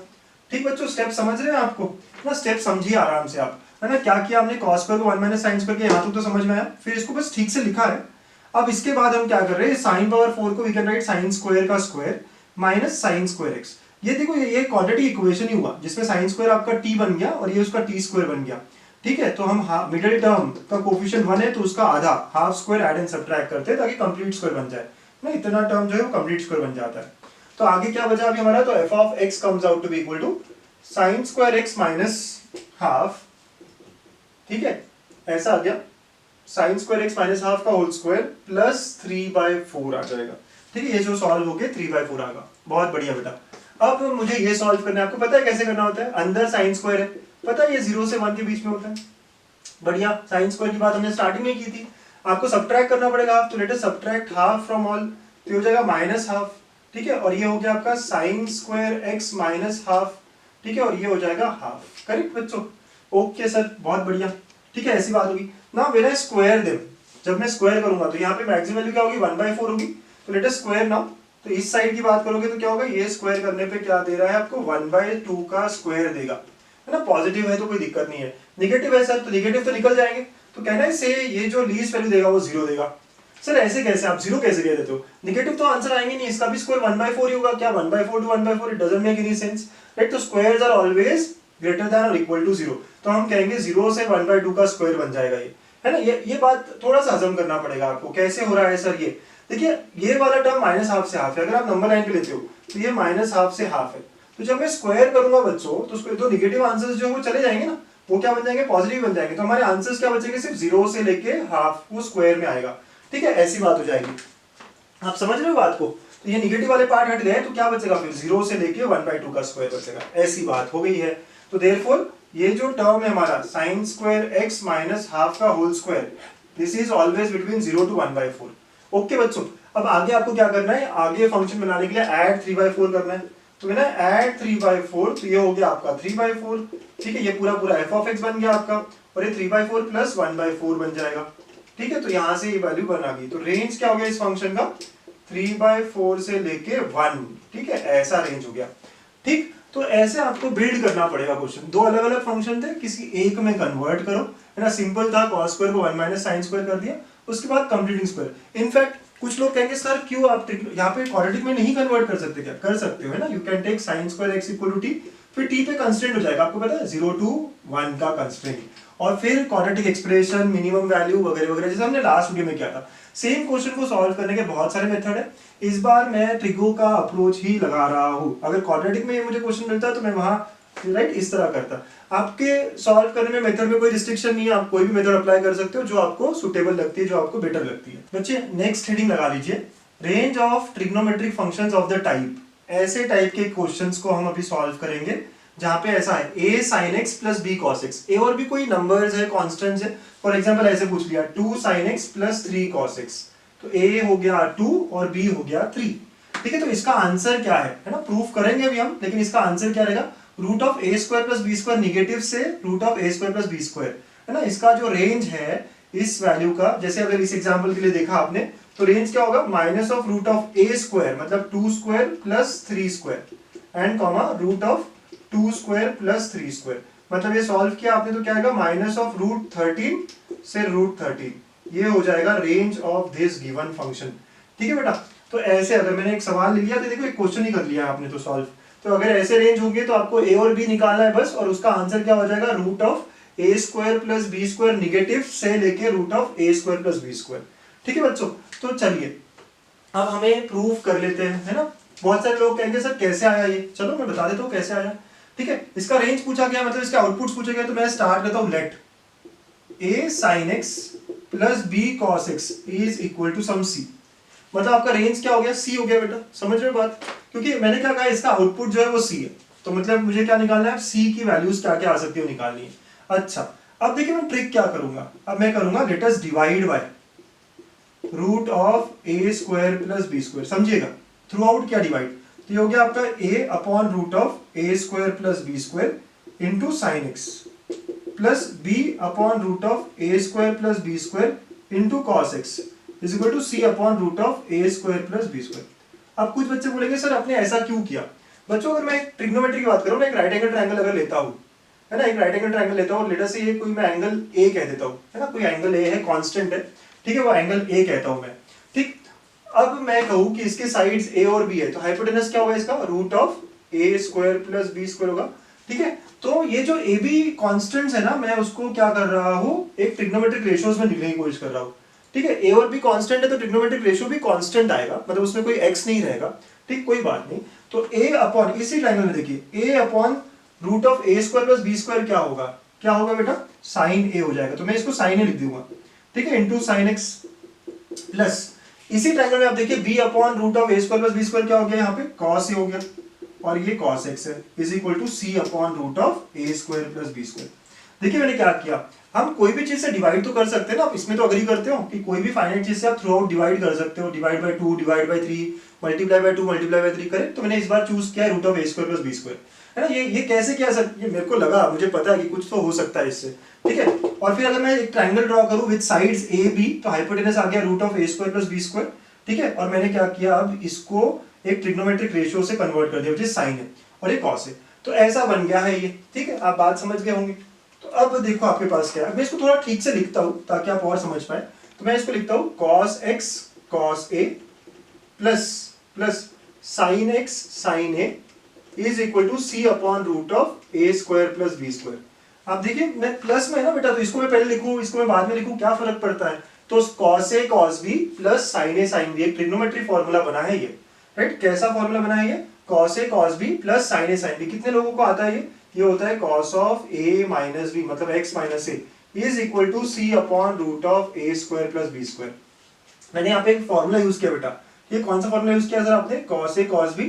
ठीक बच्चों, स्टेप समझ रहे हैं आपको ना, स्टेप समझिए आराम से आप, है ना। क्या किया हमने, कॉस स्क्वायर को 1 माइनस साइन स्क्वायर के, यहाँ तक तो समझ में आया, फिर इसको बस ठीक से लिखा है। अब इसके बाद हम क्या कर रहे हैं, साइन पावर 4 को we can write sine square का square minus sine square x. ये देखो ये क्वाड्रेटिक इक्वेशन ही हुआ, जिसमें साइन स्क्वायर आपका t बन गया और ये उसका t स्क्वायर बन गया। ठीक है, तो हम मिडिल टर्म का कोएफिशिएंट 1 है, तो उसका आधा half square add and subtract करते हैं ताकि कंप्लीट स्क्वायर बन जाए ना, इतना टर्म जो है वो कंप्लीट स्क्वायर बन जाता है। तो आगे क्या बचा अभी हमारा, तो f of x comes out to be equal to sine square x minus half. ठीक है, ऐसा आ गया, sine square x minus half का होल स्क्वायर प्लस 3/4 आ जाएगा। ठीक है, ये जो सॉल्व हो गया 3/4 आएगा, बहुत बढ़िया बेटा। अब मुझे ये सॉल्व करना है, आपको पता है कैसे करना होता है, अंदर साइन स्क्वायर है, पता है ये 0 से 1 के बीच में होता है। बढ़िया, साइन स्क्वायर की बात हमने स्टार्टिंग में की थी। आपको सब्ट्रैक्ट करना पड़ेगा हाफ, तो let us subtract half from all, तो हो जाएगा माइनस हाफ। ठीक है, और ये हो गया आपका sign square x minus half. ठीक है, और ये हो जाएगा हाफ। करेक्ट बच्चों, ओके सर, बहुत बढ़िया। ठीक है, ऐसी बात होगी ना, मेरा स्क्वायर देम, जब मैं स्क्वायर करूंगा तो यहाँ पे मैक्सिमम वैल्यू क्या होगी, 1/4 होगी, तो लेट अस स्क्वायर नाउ। तो इस साइड की बात करोगे तो क्या होगा, ये स्क्वायर करने पे क्या दे रहा है आपको 1/2 का स्क्वायर देगा, है ना। पॉजिटिव है तो कोई दिक्कत नहीं है, निगेटिव है सर तो निगेटिव तो निकल जाएंगे। तो कहना है से ये जो लीस्ट वैल्यू देगा वो 0 देगा। सर ऐसे कैसे, आप 0 कैसे कह देते हो, निगेटिव तो आंसर आएंगे नहीं, इसका भी स्क्वायर 1/4 ही होगा। क्या 1/4 to 1/4, it doesn't make any sense, right. तो squares are always greater than और इक्वल टू 0, तो हम कहेंगे 0 से 1/2 का स्क्वायर बन जाएगा ये, है ना। ये बात थोड़ा सा हजम करना पड़ेगा आपको, कैसे हो रहा है सर ये। देखिए ये वाला टर्म -12 से हाफ है, अगर आप नंबर लाइन पे लेते हो तो ये -12 से हाफ है। तो जब मैं स्क्वायर करूंगा बच्चों तो निगेटिव आंसर्स जो है वो चले जाएंगे ना, वो क्या बन जाएंगे, पॉजिटिव बन जाएंगे। तो हमारे आंसर्स क्या बचेंगे, सिर्फ 0 से लेके हाफ वो स्क्वायर में आएगा, ठीक है। ऐसी बात हो जाएगी, आप समझ रहे हो बात को। तो ये निगेटिव वाले पार्ट हट गए तो क्या बचेगा फिर 0 से लेके 1/2 का स्क्वायर बचेगा, ऐसी बात हो गई है। तो देयरफॉर ये जो टर्म है हमारा sin square x minus half का whole square, this is always between 0 to 1/4। Okay बच्चों, अब आगे आपको क्या करना है, आगे फंक्शन बनाने के लिए ऐड 3/4 करना है। तो ना ऐड 3/4, तो ये हो गया आपका 3/4, ठीक है। ये पूरा पूरा f of x बन गया आपका, और ये 3/4 प्लस 1/4 बन जाएगा, ठीक है। तो यहां से ये वैल्यू बना गई। तो रेंज क्या हो गया इस फंक्शन का, 3/4 से लेके 1, ठीक है, ऐसा रेंज हो गया, ठीक। तो ऐसे आपको बिल्ड करना पड़ेगा क्वेश्चन। दो अलग अलग फंक्शन थे, किसी एक में कन्वर्ट करो, है ना। सिंपल था, cos स्क्वायर को 1 माइनस साइन स्क्वायर कर दिया, उसके बाद कंप्लीटिंग स्क्वायर। इनफैक्ट कुछ लोग कहेंगे सर क्यों आप यहाँ पे क्वाड्रेटिक में नहीं कन्वर्ट कर सकते, क्या कर सकते हो, है ना। You can take sin square x equal to t, फिर t पे कंस्ट्रेंट हो जाएगा, आपको पता है 0 to 1 का कंस्ट्रेंट, और फिर क्वाड्रेटिक एक्सप्रेशन, मिनिमम वैल्यू वगैरह वगैरह, जैसे हमने लास्ट वीडियो में किया था। सेम क्वेश्चन को सॉल्व करने के बहुत सारे मेथड है, इस बार मैं ट्रिगो का अप्रोच ही लगा रहा हूँ। अगर क्वाड्रेटिक में ये मुझे क्वेश्चन मिलता है तो मैं वहां राइट इस तरह करता। आपके सॉल्व करने में मेथड में कोई रिस्ट्रिक्शन नहीं है, आप कोई भी मेथड अप्लाई कर सकते हो जो आपको सुटेबल लगती है, जो आपको बेटर लगती है। बच्चे नेक्स्ट हेडिंग लगा लीजिए, range of trigonometric functions of the type. ऐसे टाइप के क्वेश्चंस को हम अभी सॉल्व करेंगे जहां पे ऐसा है a sin x plus b cos x, a और b कोई नंबर्स है, कांस्टेंट्स है। फॉर एग्जांपल ऐसे पूछ लिया 2 sin x plus 3 cos x, तो a हो गया 2 और b हो गया 3, ठीक है। तो इसका आंसर क्या है ना, प्रूफ करेंगे अभी हम, लेकिन इसका आंसर क्या रहेगा, root of a square plus b square negative से root of a square plus b square, है ना। इसका जो रेंज है इस वैल्यू का, जैसे अगर इस एग्जांपल के लिए देखा आपने, तो रेंज क्या होगा, minus of root of a square मतलब 2 square plus 3 square and comma root of 2 square plus 3 square. मतलब ये सॉल्व किया आपने तो क्या आएगा, माइनस ऑफ रूट 13 से रूट 13, ये हो जाएगा range of this given function, ठीक है बेटा। तो ऐसे अगर मैंने एक सवाल ले लिया तो देखो एक क्वेश्चन ही कर लिया आपने तो सॉल्व। तो अगर ऐसे रेंज होंगे तो आपको a और b निकालना है बस, और उसका आंसर क्या हो जाएगा, root of a square plus b square negative से लेके root of a square plus b square, ठीक है बच्चों। तो चलिए अब हमें प्रूफ कर लेते हैं, है ना। बहुत सारे लोग कहेंगे सर कैसे आया ये, चलो मैं बता देता हूँ कैसे आया, ठीक है। इसका रेंज पूछा गया, मतलब इसके आउटपुट्स पूछे गए, तो मैं स्टार्ट करता हूँ, let a sin x plus b cos x is equal to some c। मतलब आपका रेंज क्या हो गया, c हो गया बेटा, समझ रहे हो बात। क्योंकि मैंने क्या कहा, इसका आउटपुट जो है वो c है, तो मतलब मुझे क्या निकालना है, c की वैल्यूज क्या क्या आ सकती है निकालनी है। अच्छा अब देखिए मैं ट्रिक क्या करूंगा, अब मैं करूंगा let us divide by root of a square plus b square, समझिएगा थ्रू आउट क्या डिवाइड, तो ये हो गया आपका a upon root of a square plus b square into sine x plus b upon root of a square plus b square into cos x is equal to c upon root of a square plus b square. अब कुछ बच्चे बोलेंगे sir आपने ऐसा क्यों किया। बच्चों अगर मैं ट्रिग्नोमेट्री की बात करूं ना, एक राइट एंगल ट्रायंगल अगर लेता हूं, है ना, एक राइट एंगल ट्रायंगल लेता हूं, लेटर से ये कोई मैं एंगल a कह देता हूं, है ना, कोई एंगल a है, कांस्टेंट है, ठीक है, वो एंगल a कहता हूं मैं, ठीक। अब मैं कहूं कि इसके साइड्स a और b है, तो हाइपोटेनस क्या होगा इसका, root of a square plus b square होगा, ठीक है। तो ये जो a b कांस्टेंट्स है ना, मैं उसको क्या कर रहा हूं, एक ट्रिग्नोमेट्रिक रेशियोज में लिखने की कोशिश कर रहा हूं, ठीक है। a और b कांस्टेंट है तो ट्रिग्नोमेट्रिक रेशियो भी कांस्टेंट आएगा, मतलब उसमें कोई x नहीं रहेगा, ठीक, कोई बात नहीं। तो a अपॉन, इसी ट्रायंगल में देखिए a upon root of a square plus b square क्या होगा बेटा, साइन a हो जाएगा, तो मैं इसको साइन a लिख दूंगा, ठीक है, इंटू साइन x प्लस इसी ट्रायंगल में आप देखिए b upon root of a square plus b square क्या हो गया, यहाँ पे cos a हो गया, और ये cos x है, is equal to c upon root of a square plus b square. देखिए मैंने क्या किया, हम कोई भी चीज से डिवाइड तो कर सकते हैं ना, आप इसमें तो अग्री करते हो कि कोई भी फाइनाइट चीज से आप थ्रू आउट डिवाइड कर सकते हो, divide by 2, divide by 3, multiply by 2, multiply by 3 करें। तो मैंने इस बार चूज किया root of a square plus b square, है ना। ये कैसे किया सर, ये मेरे को लगा, मुझे पता है कि कुछ तो हो सकता है इससे, ठीक है। और फिर अगर मैं एक ट्रायंगल ड्रॉ करूं विद साइड्स a b, तो हाइपोटेनस आ गया root of a square plus b square, ठीक है। और मैंने क्या किया, अब इसको एक ट्रिग्नोमेट्रिक रेशियो से कन्वर्ट कर दिया, विच इज साइन है और ये कॉस है। तो ऐसा बन गया है ये, ठीक है, आप बात समझ गए होंगे। तो अब देखो आपके पास क्या है, मैं इसको थोड़ा ठीक से लिखता हूँ ताकि आप और समझ पाए। तो मैं इसको लिखता हूँ cos x cos a plus plus sine x sine a is equal to c upon root of a square plus b square. आप देखिए मैं प्लस में है ना बेटा, तो इसको मैं पहले लिखूं, इसको मैं बाद में लिखूं, क्या फर्क पड़ता है। तो cos a cos b plus sin a sin b, एक ट्रिग्नोमेट्री फॉर्मूला बना है ये, राइट। कैसा फॉर्मूला बना है ये, cos a cos b plus sin a sin b। कितने लोगों को आता है ये होता है cos of a minus b मतलब x minus a is equal to c upon root of a square plus b square. मैंने यहाँ पे एक फॉर्मूला यूज किया बेटा, ये कौन सा फॉर्मूला यूज किया सर आपने, cos a cos b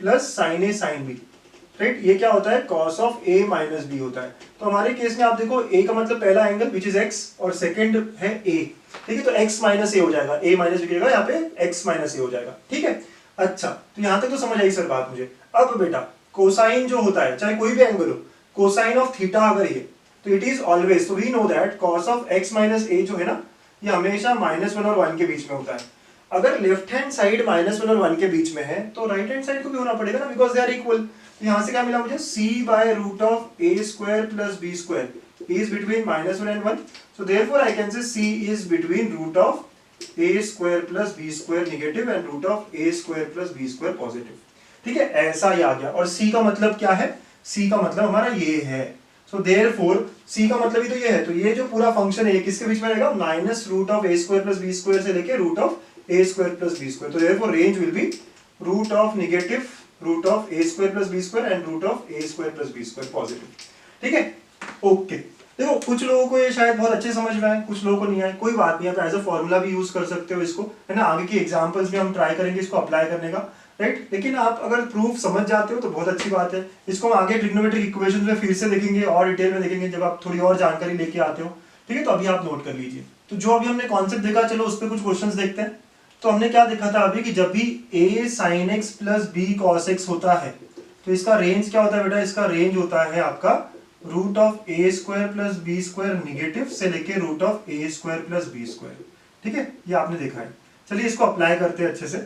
plus sin a sin b, right. ये क्या होता है, cos of a minus b होता है। तो हमारे केस में आप देखो a का मतलब पहला एंगल विच इज x और सेकंड है a, ठीक है। तो x माइनस a हो जाएगा, a माइनस b करेगा, यहाँ पे x माइनस a हो जाएगा, ठीक है। अच्छा, तो यहाँ तक तो समझ आई सर बात मुझे। अब बेटा कोसाइन जो होता है, चाहे कोई भी एंगल हो, कोसाइन ऑफ थीटा अगर ये, तो इट इज ऑलवेज, तो we know that cos of x minus a जो है ना, ये हमेशा -1 और 1 के बीच में होता है। अगर लेफ्ट हैंड साइड -1 और 1 के बीच में है तो राइट हैंड साइड को भी होना पड़ेगा ना, बिकॉज दे आर इक्वल। तो यहाँ से क्या मिला मुझे, c by root of a square plus b square is between -1 and 1। So therefore I can say c is between root of a square plus b square negative and root of a square plus b square positive, ठीक है। ऐसा ही आ गया। और c का मतलब क्या है, c का मतलब हमारा ये है। सो देयरफॉर c का मतलब ही तो ये है। तो ये जो पूरा फंक्शन है ये किसके बीच में रहेगा, minus root of a square plus b square से लेके root of a square plus b square. तो therefore range will be root of negative root of a square plus b square and root of a square plus b square positive, ठीक है। Okay, देखो कुछ लोगों को ये शायद बहुत अच्छे समझ में आए, कुछ लोगों को नहीं आए, कोई बात नहीं, आप एज अ फॉर्मूला भी यूज कर सकते हो इसको, है ना। आगे की एग्जांपल्स में हम ट्राई करेंगे इसको अप्लाई करने का, राइट। लेकिन आप अगर प्रूफ समझ जाते हो तो बहुत अच्छी बात है। इसको हम आगे ट्रिग्नोमेट्रिक इक्वेशन में फिर से देखेंगे और डिटेल में देखेंगे जब आप थोड़ी और जानकारी लेके आते हो, ठीक है। तो अभी आप नोट कर लीजिए। तो जो अभी हमने कॉन्सेप्ट देखा, चलो उस पर कुछ क्वेश्चंस देखते हैं। तो हमने क्या देखा था अभी कि जब भी a sin x plus b cos x होता है तो इसका रेंज क्या होता है बेटा, इसका रेंज होता है आपका root of a square plus b square negative से लेके root of a square plus b square, ठीक है। ये आपने देखा है। चलिए इसको अप्लाई करते हैं अच्छे से,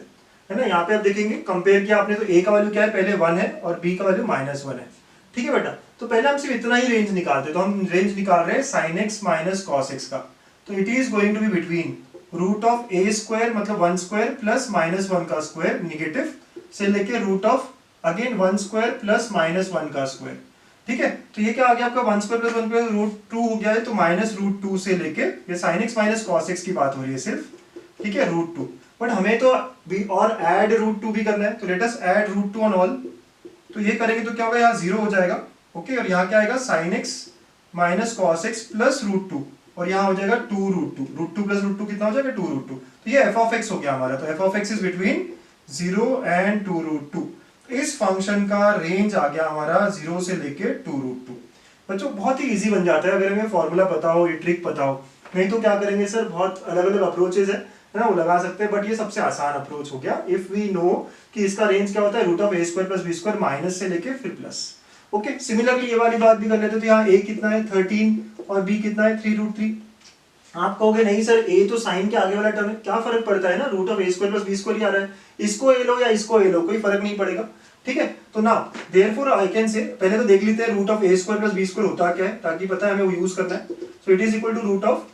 है ना। यहाँ पे आप देखेंगे कंपेयर किया आपने, तो a का वैल्यू क्या है, पहले 1 है और b का वैल्यू -1 है, ठीक है बेटा। तो पहले हम सिर्फ इतना ही रेंज निकालते, तो हम रेंज निकाल रहे हैं sin x minus cos x का। तो it is going to be between root of a square मतलब 1 स्क्वायर प्लस -1 का स्क्वायर निगेटिव से लेके root of again 1 square plus -1 का स्क्वायर, ठीक है। तो ये क्या आ गया आपका 1 स्क्वायर प्लस 1 प्लस √2 हो गया है। तो -√2 से लेके ये sin x minus cos x की बात हो रही है सिर्फ, ठीक है, √2। बट हमें तो भी और ऐड √2 भी करना है, तो let us add √2 on all. तो ये करेंगे तो क्या होगा, यहाँ 0 हो जाएगा, ओके। और यहाँ क्या आएगा sin x minus cos x plus √2 और यहाँ हो जाएगा 2√2, √2 प्लस √2 कितना हो जाएगा 2√2। तो ये f ऑफ x हो गया हमारा। तो f of x is between 0 and 2√2। इस फंक्शन का रेंज आ गया हमारा 0 से लेके 2√2। बच्चों बहुत ही इजी बन जाता है अगर हमें फॉर्मूला पता हो, ये ट्रिक पता हो। नहीं तो क्या करेंगे सर, बहुत अलग अलग अप्रोचेज है ना, वो लगा सकते हैं, बट ये सबसे आसान अप्रोच हो गया इफ वी नो कि इसका रेंज क्या होता है, root of a square plus b square minus से लेके फिर प्लस, ओके। सिमिलरली ये वाली बात भी कर लेते, तो यहाँ a कितना है 13 और b कितना है 3√3। आप कहोगे नहीं सर a तो साइन के आगे वाला टर्म है, क्या फर्क पड़ता है ना, root of a square plus b square ही आ रहा है, इसको a लो या इसको a लो, कोई फर्क नहीं पड़ेगा, ठीक है। तो ना देयरफॉर आई कैन से, पहले तो देख लेते हैं root of a square plus b square होता क्या है, ताकि पता है हमें वो यूज करना है। So it is equal to root of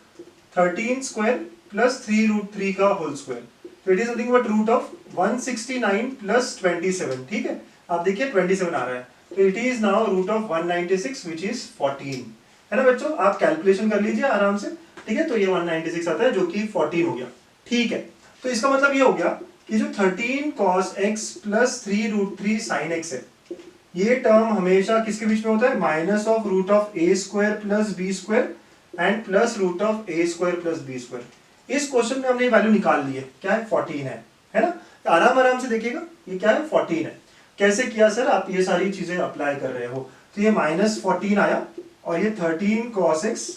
13 square plus 3√3 का होल स्क्वायर। तो it is nothing but root of 169 plus 27, ठीक है। आप देखिए 27 आ रहा है, तो it is now root of 196 which is 14, है ना बच्चों। आप कैलकुलेशन कर लीजिए आराम से, ठीक है। तो ये 196 आता है जो कि 14 हो गया, ठीक है। तो इसका मतलब ये हो गया कि जो 13 cos x plus 3√3 sin x है, ये टर्म हमेशा किसके बीच में होता है, minus of root of a square plus b square and plus root of a square plus b square. इस क्वेश्चन में हमने वैल्यू निकाल ली है, क्या है 14 है ना। आराम आराम से देखिएगा ये क्या है 14 है। कैसे किया सर, आप ये सारी चीजें अप्लाई कर रहे हो। तो ये -14 आया और ये 13 cos x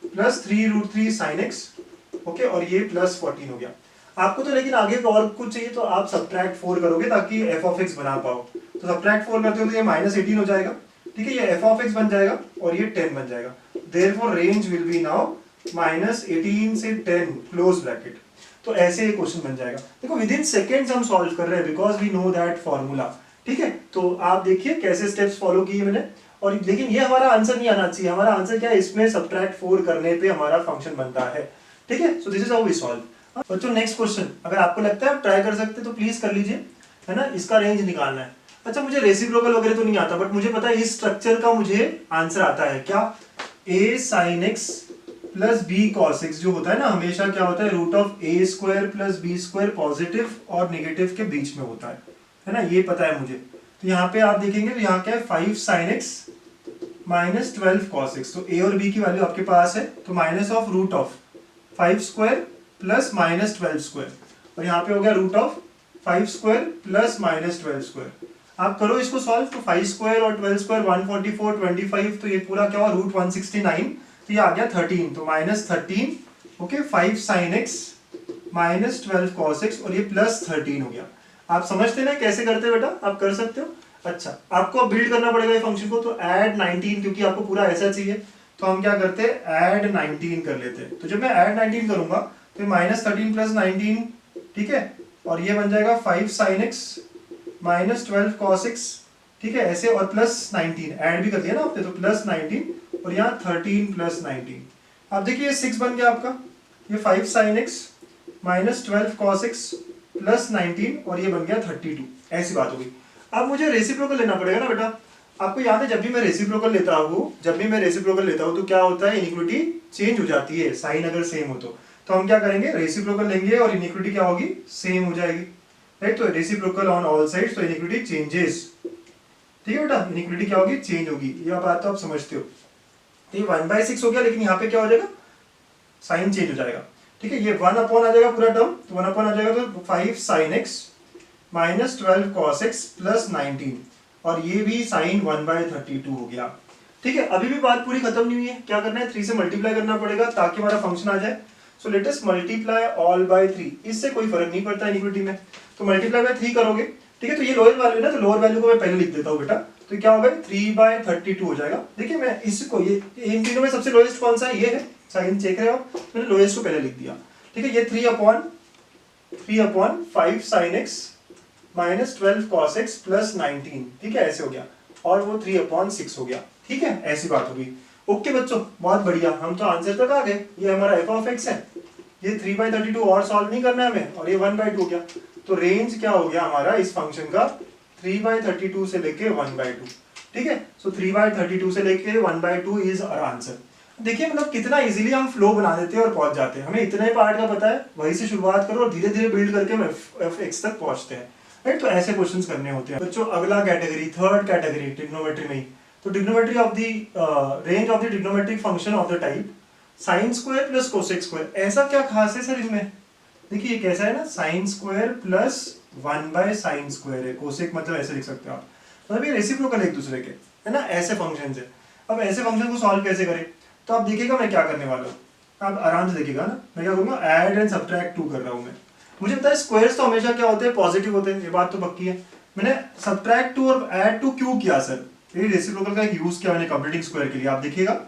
plus 3√3 sin x, okay, और ये प्लस 14 हो गया आपको। तो लेकिन आगे और कुछ चाहिए तो आप सब्ट्रैक्ट 4 करोगे ताकि f ऑफ x बना पाओ। तो सब्ट्रैक्ट 4 करते हो तो ये -18 हो जाएगा, ठीक है, ये f ऑफ x बन जाएगा और ये 10 बन जाएगा। Therefore range will B now -18 से 10 क्लोज ब्रैकेट। तो ऐसे ये क्वेश्चन बन जाएगा। देखो विद इन सेकेंड्स हम सॉल्व कर रहे हैं because we know that formula. ठीक है, तो आप देखिए कैसे स्टेप्स फॉलो किए मैंने। और लेकिन ये हमारा आंसर नहीं आना चाहिए, हमारा आंसर क्या है, इसमें सब्ट्रैक्ट 4 करने पे हमारा फंक्शन बनता है। ठीक है, so this is how we solve. बच्चों नेक्स्ट क्वेश्चन अगर आपको लगता है आप ट्राई कर सकते तो प्लीज कर लीजिए, है ना, इसका रेंज निकालना है। अच्छा मुझे रेसिप्रोकल वगैरह तो नहीं आता, बट मुझे पता है इस स्ट्रक्चर का मुझे आंसर आता है। क्या, a sin x plus b cos x जो होता है ना हमेशा क्या होता है, root of a square plus b square positive और नेगेटिव के बीच में होता है ना, ये पता है मुझे। तो यहाँ पे आप देखेंगे तो यहाँ क्या है, 5 sin x minus 12 cos x। तो a और b की वैल्यू आपके पास है, तो minus of root of 5 square plus minus 12 square, और यहाँ पे हो गया root of 5 square plus minus 12 square. आप करो इसको सॉल्व, तो 5 स्क्वायर और 12 स्क्वायर 144 25, तो ये पूरा क्या हुआ रूट 169, तो ये आ गया 13, तो minus 13 okay 5 sin x minus 12 cos x और ये प्लस 13 हो गया। आप समझते ना कैसे करते बेटा, आप कर सकते हो। अच्छा आपको बिल्ड करना पड़ेगा ये फंक्शन को, तो ऐड 19 क्योंकि आपको पूरा ऐसा चाहिए, तो हम क्या करते हैं ऐड 19 कर लेते हैं। तो जब मैं ऐड 19 करूंगा तो माइनस 13 प्लस 19, ठीक है, और ये बन जाएगा 5 sin x minus 12 cos x, ठीक है ऐसे, और प्लस 19 ऐड भी कर दिया ना आपने, तो प्लस 19 और यहाँ 13 प्लस 19। अब देखिए 6 बन गया आपका, ये 5 sin x minus 12 cos x plus 19 और ये बन गया 32, ऐसी बात होगी। अब मुझे रेसिप्रोकल लेना पड़ेगा ना बेटा, आपको याद है जब भी मैं रेसिप्रोकल लेता हूँ तो क्या होता है, इनइक्वालिटी चेंज हो जाती है, साइन अगर सेम हो तो हम क्या करेंगे रेसिप्रोकल लेंगे और इनइक्वालिटी क्या होगी, सेम हो जाएगी, राइट। तो रेसिप्रोकल ऑन ऑल साइड्स, तो इनइक्वालिटी चेंजेस, ठीक है बेटा, इनइक्वालिटी क्या होगी, चेंज होगी, ये बात तो आप समझते हो। तो ये 1/6 हो गया, लेकिन यहाँ पे क्या हो जाएगा, साइन चेंज हो जाएगा, ठीक है, ये 1 अपॉन आ जाएगा पूरा टर्म, तो 1 अपॉन आ जाएगा, तो 5 sin x minus 12 cos x plus 19, और ये भी साइन 1/32 हो गया। ठीक है, अभी भी बात पूरी खत्म नहीं हुई है, क्या करना है 3 से मल्टीप्लाई करना पड़ेगा ताकि हमारा फंक्शन आ जाए। So let us multiply all by 3, इससे कोई फर्क नहीं पड़ता इनइक्वालिटी में, तो मल्टीप्लाई बाय 3 करोगे, ठीक है। तो ये लोअर वैल्यू है ना, तो लोअर वैल्यू को मैं पहले लिख देता हूँ बेटा, तो क्या होगा 3/32 हो जाएगा। देखिए मैं इसको, ये इन तीनों में सबसे लोएस्ट कौन सा है, ये है, साइन चेक रहे हो, मैंने लोएस्ट को पहले लिख दिया, ठीक है। ये 3 upon 5 sin x minus 12 cos x plus 19, ठीक है ऐसे हो गया, और वो 3/6 हो गया, ठीक है ऐसी बात होगी। ओके बच्चों बहुत बढ़िया, हम तो आंसर तक आ गए। ये हमारा f ऑफ x है, ये 3/32 और सॉल्व नहीं करना है हमें, और ये 1/2 हो गया। तो रेंज क्या हो गया हमारा इस फंक्शन का, 3/32 से लेके 1/2, ठीक है। सो 3/32 से लेके 1/2 इज आवर आंसर। देखिए मतलब कितना इजीली हम फ्लो बना देते हैं और पहुंच जाते हैं, हमें इतना ही पार्ट का पता है, वहीं से शुरुआत करो और धीरे धीरे बिल्ड करके हम f(x) तक पहुंचते हैं, राइट। तो ऐसे क्वेश्चंस करने होते हैं बच्चों। अगला कैटेगरी, थर्ड कैटेगरी ट्रिग्नोमेट्री में ही, तो trigonometry of the range of the trigonometric function of the type sine square plus cosec square. ऐसा क्या खास है सर इसमें, देखिए ये कैसा है ना, sine square plus 1/sin square है, कोसेक मतलब ऐसे लिख सकते हो आप, मतलब ये रेसिप्रोकल एक दूसरे के, है ना, ऐसे फंक्शन है। अब ऐसे फंक्शन को सॉल्व कैसे करें, तो आप देखिएगा मैं क्या करने वाला हूँ, आप आराम से देखिएगा ना, मैं क्या करूँगा ऐड एंड सब्ट्रैक्ट 2 कर रहा हूँ मैं। मुझे पता है स्क्वायर्स तो हमेशा क्या होते हैं, पॉजिटिव होते हैं, ये बात तो पक्की है। मैंने सब्ट्रैक्ट 2 और ऐड 2 क्यों किया सर, ये रेसिप्रोकल का एक यूज किया मैंने कंप्लीटिंग स्क्वायर के लिए। आप देखिएगा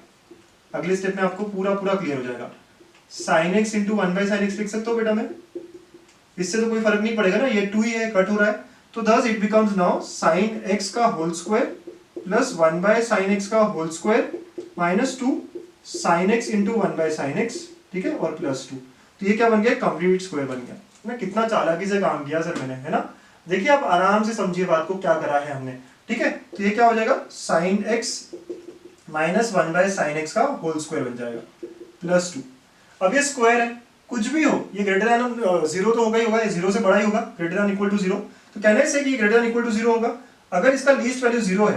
अगले स्टेप में आपको पूरा क्लियर हो जाएगा। sin x into 1/sin x लिख सकता हूँ बेटा मैं, इससे तो कोई फर्क नहीं पड़ेगा ना, ये 2 ही है, कट हो रहा है, तो thus it becomes now sin x का whole square plus 1/sin x का whole square minus 2 sin x into 1/sin x, ठीक है, और प्लस 2। तो ये क्या बन गया, कंप्लीट स्क्वायर बन गया ना। कितना चालाकी से काम किया सर मैंने, है ना। देखिए आप आराम से समझिए बात को, क्या करा है हमने, ठीक है। तो ये क्या हो जाएगा, sin x minus 1/sin x का होल स्क्वायर बन जाएगा प्लस 2। अब ये स्क्वायर है, कुछ भी हो, ये ग्रेटर देन 0 तो होगा ही होगा, 0 से बड़ा ही होगा, ग्रेटर देन इक्वल टू 0, तो कहने से कि ग्रेटर देन इक्वल टू 0 होगा अगर इसका लीस्ट वैल्यू 0 है,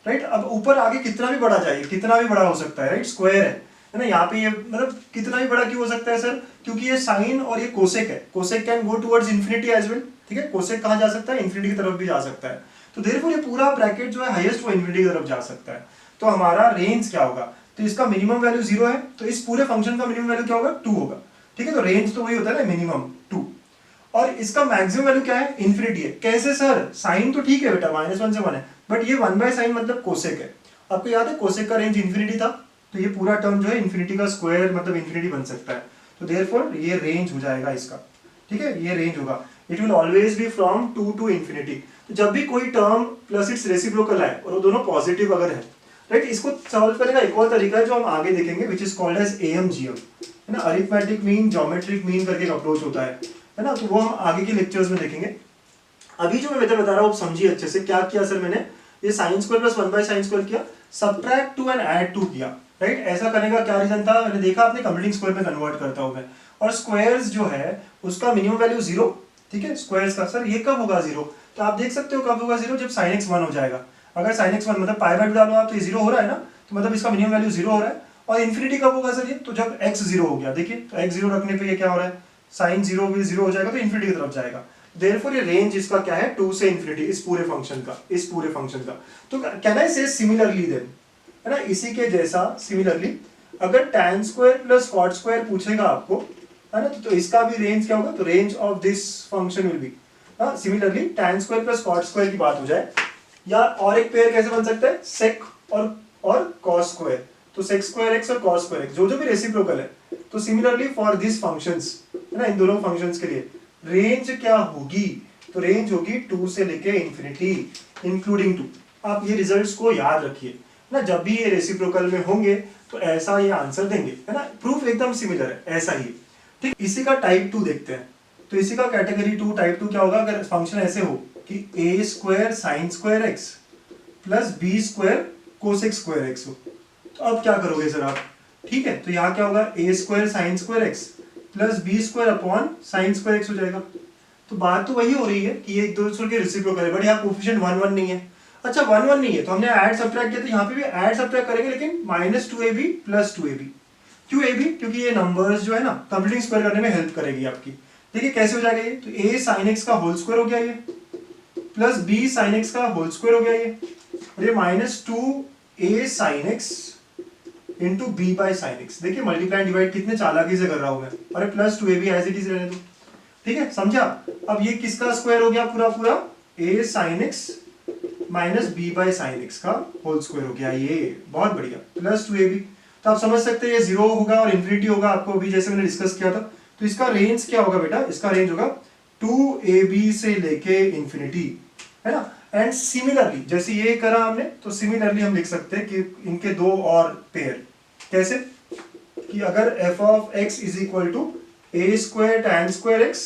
राइट। अब ऊपर आगे कितना भी बड़ा जाए, कितना भी बड़ा हो सकता है, राइट, स्क्वायर है ना। यहाँ पे ये मतलब कितना भी बड़ा क्यों हो सकता है सर, क्योंकि ये साइन और ये कोसेक है, cosec can go towards infinity as well, ठीक है। कोसेक कहाँ जा सकता है, इंफिनिटी की तरफ भी जा सकता है, तो देयरफॉर ये पूरा ब्रैकेट जो है हाईएस्ट वो इंफिनिटी की तरफ जा सकता है। तो हमारा रेंज क्या होगा, तो इसका मिनिमम वैल्यू 0 है, तो इस पूरे फंक्शन का मिनिमम वैल्यू क्या होगा, 2 होगा, ठीक है। तो रेंज तो वही होता है ना, मिनिमम 2, और इसका मैक्सिमम वैल्यू क्या है, इंफिनिटी है। कैसे सर, साइन तो ठीक है बेटा, -1 से 1 है, बट ये 1/sin मतलब कोसेक है, आपको याद है कोसेक का रेंज इंफिनिटी था, तो ये पूरा टर्म जो है इंफिनिटी का स्क्वायर मतलब इंफिनिटी बन सकता है, तो देयरफॉर ये रेंज हो जाएगा इसका। ठीक है, ये रेंज होगा। It will always be from 2 to infinity. तो जब भी कोई टर्म प्लस इट्स रेसिप्रोकल है और वो दोनों पॉजिटिव अगर है, राइट, इसको सॉल्व करने का एक और तरीका है जो हम आगे देखेंगे, which is called as AMGM, है ना, अरिथमेटिक मीन ज्योमेट्रिक मीन करके एक अप्रोच होता है ना, तो वो हम आगे के लेक्चर्स में देखेंगे। अभी जो मैं मेथड बता रहा हूँ समझिए अच्छे से। क्या किया सर मैंने, ये sine square plus 1 by sine square किया, सब्ट्रैक्ट 2 एंड ऐड 2 किया, राइट। ऐसा करने का क्या रीजन था, मैंने देखा आपने कंप्लीटिंग स्क्वायर में कन्वर्ट करता हूँ मैं, और स्क्वायर्स जो है उसका मिनिमम वैल्यू 0, ठीक है, स्क्वायर्स का। सर ये कब होगा 0, तो आप देख सकते हो कब होगा 0, जब sin x 1 हो जाएगा। अगर sin x 1 मतलब पाई बाय 2 डालो आप तो ये 0 हो रहा है ना, तो मतलब इसका मिनिमम वैल्यू 0 हो रहा है। और इन्फिनिटी कब होगा सर ये, तो जब x 0 हो गया। देखिए तो x 0 रखने पे ये क्या हो रहा है, sin 0 भी 0 हो जाएगा तो इन्फिनिटी की तरफ जाएगा। देयरफॉर ये रेंज इसका क्या है, 2 से इन्फिनिटी, इस पूरे फंक्शन का। तो कैन आई से सिमिलरली देन, है ना, इसी के जैसा सिमिलरली अगर tan square plus cot square पूछेगा आपको, है ना, तो इसका भी रेंज क्या होगा, तो range of this function will be, similarly tan square plus cot square की बात हो जाए, या और एक पेयर कैसे बन सकता है, sec और cos स्क्वायर, तो sec स्क्वायर x और cos स्क्वायर x जो भी रेसिप्रोकल है। तो सिमिलरली फॉर दिस फंक्शंस, है ना, इन दोनों फंक्शंस के लिए रेंज क्या होगी, तो रेंज होगी 2 से लेके इन्फिनिटी इंक्लूडिंग 2। आप ये रिजल्ट्स को याद रखिए ना, जब भी ये रेसिप्रोकल में होंगे तो ऐसा ये आंसर देंगे, है ना, प्रूफ एकदम सिमिलर है, ऐसा ही। ठीक, इसी का टाइप 2 देखते हैं। तो इसी का कैटेगरी 2 टाइप 2 क्या होगा, अगर फंक्शन ऐसे हो कि a square sine square x plus b square cosec square x हो, तो अब क्या करोगे सर आप, ठीक है, तो यहाँ क्या होगा, a square sine square x plus b square upon sine square x हो जाएगा। तो बात तो वही हो रही है कि ये एक दूसरे के रेसिप्रोकल है, बट यहाँ कोफिशिएंट 1 1 नहीं है। अच्छा 1 1 नहीं है तो हमने ऐड सब्ट्रैक्ट किया, तो यहाँ पे भी ऐड सब्ट्रैक्ट करेंगे लेकिन -2ab प्लस 2ab। क्यों ab, क्योंकि ये नंबर्स जो है ना कंप्लीटिंग स्क्वायर करने में हेल्प करेगी आपकी। देखिए कैसे हो जाएगा ये, तो a sin x का होल स्क्वायर हो गया ये, प्लस b sin x का होल स्क्वायर हो गया ये, और ये -2a sin x into b by sine x. देखिए मल्टीप्लाई डिवाइड कितने चालाकी से कर रहा हूं मैं, अरे plus 2ab as it is रहने दो, ठीक है, समझा। अब ये किसका स्क्वायर हो गया, पूरा a sin x minus b by sine x का होल स्क्वायर हो गया, ये बहुत बढ़िया, प्लस 2ab। तो आप समझ सकते हैं ये 0 होगा और इन्फिनिटी होगा, आपको अभी जैसे मैंने डिस्कस किया था। तो इसका रेंज क्या होगा बेटा, इसका रेंज होगा 2ab से लेके इन्फिनिटी, है ना। एंड सिमिलरली जैसे ये करा हमने, तो सिमिलरली हम लिख सकते हैं कि इनके दो और पेयर, कैसे, कि अगर f of x is equal to a square tan square x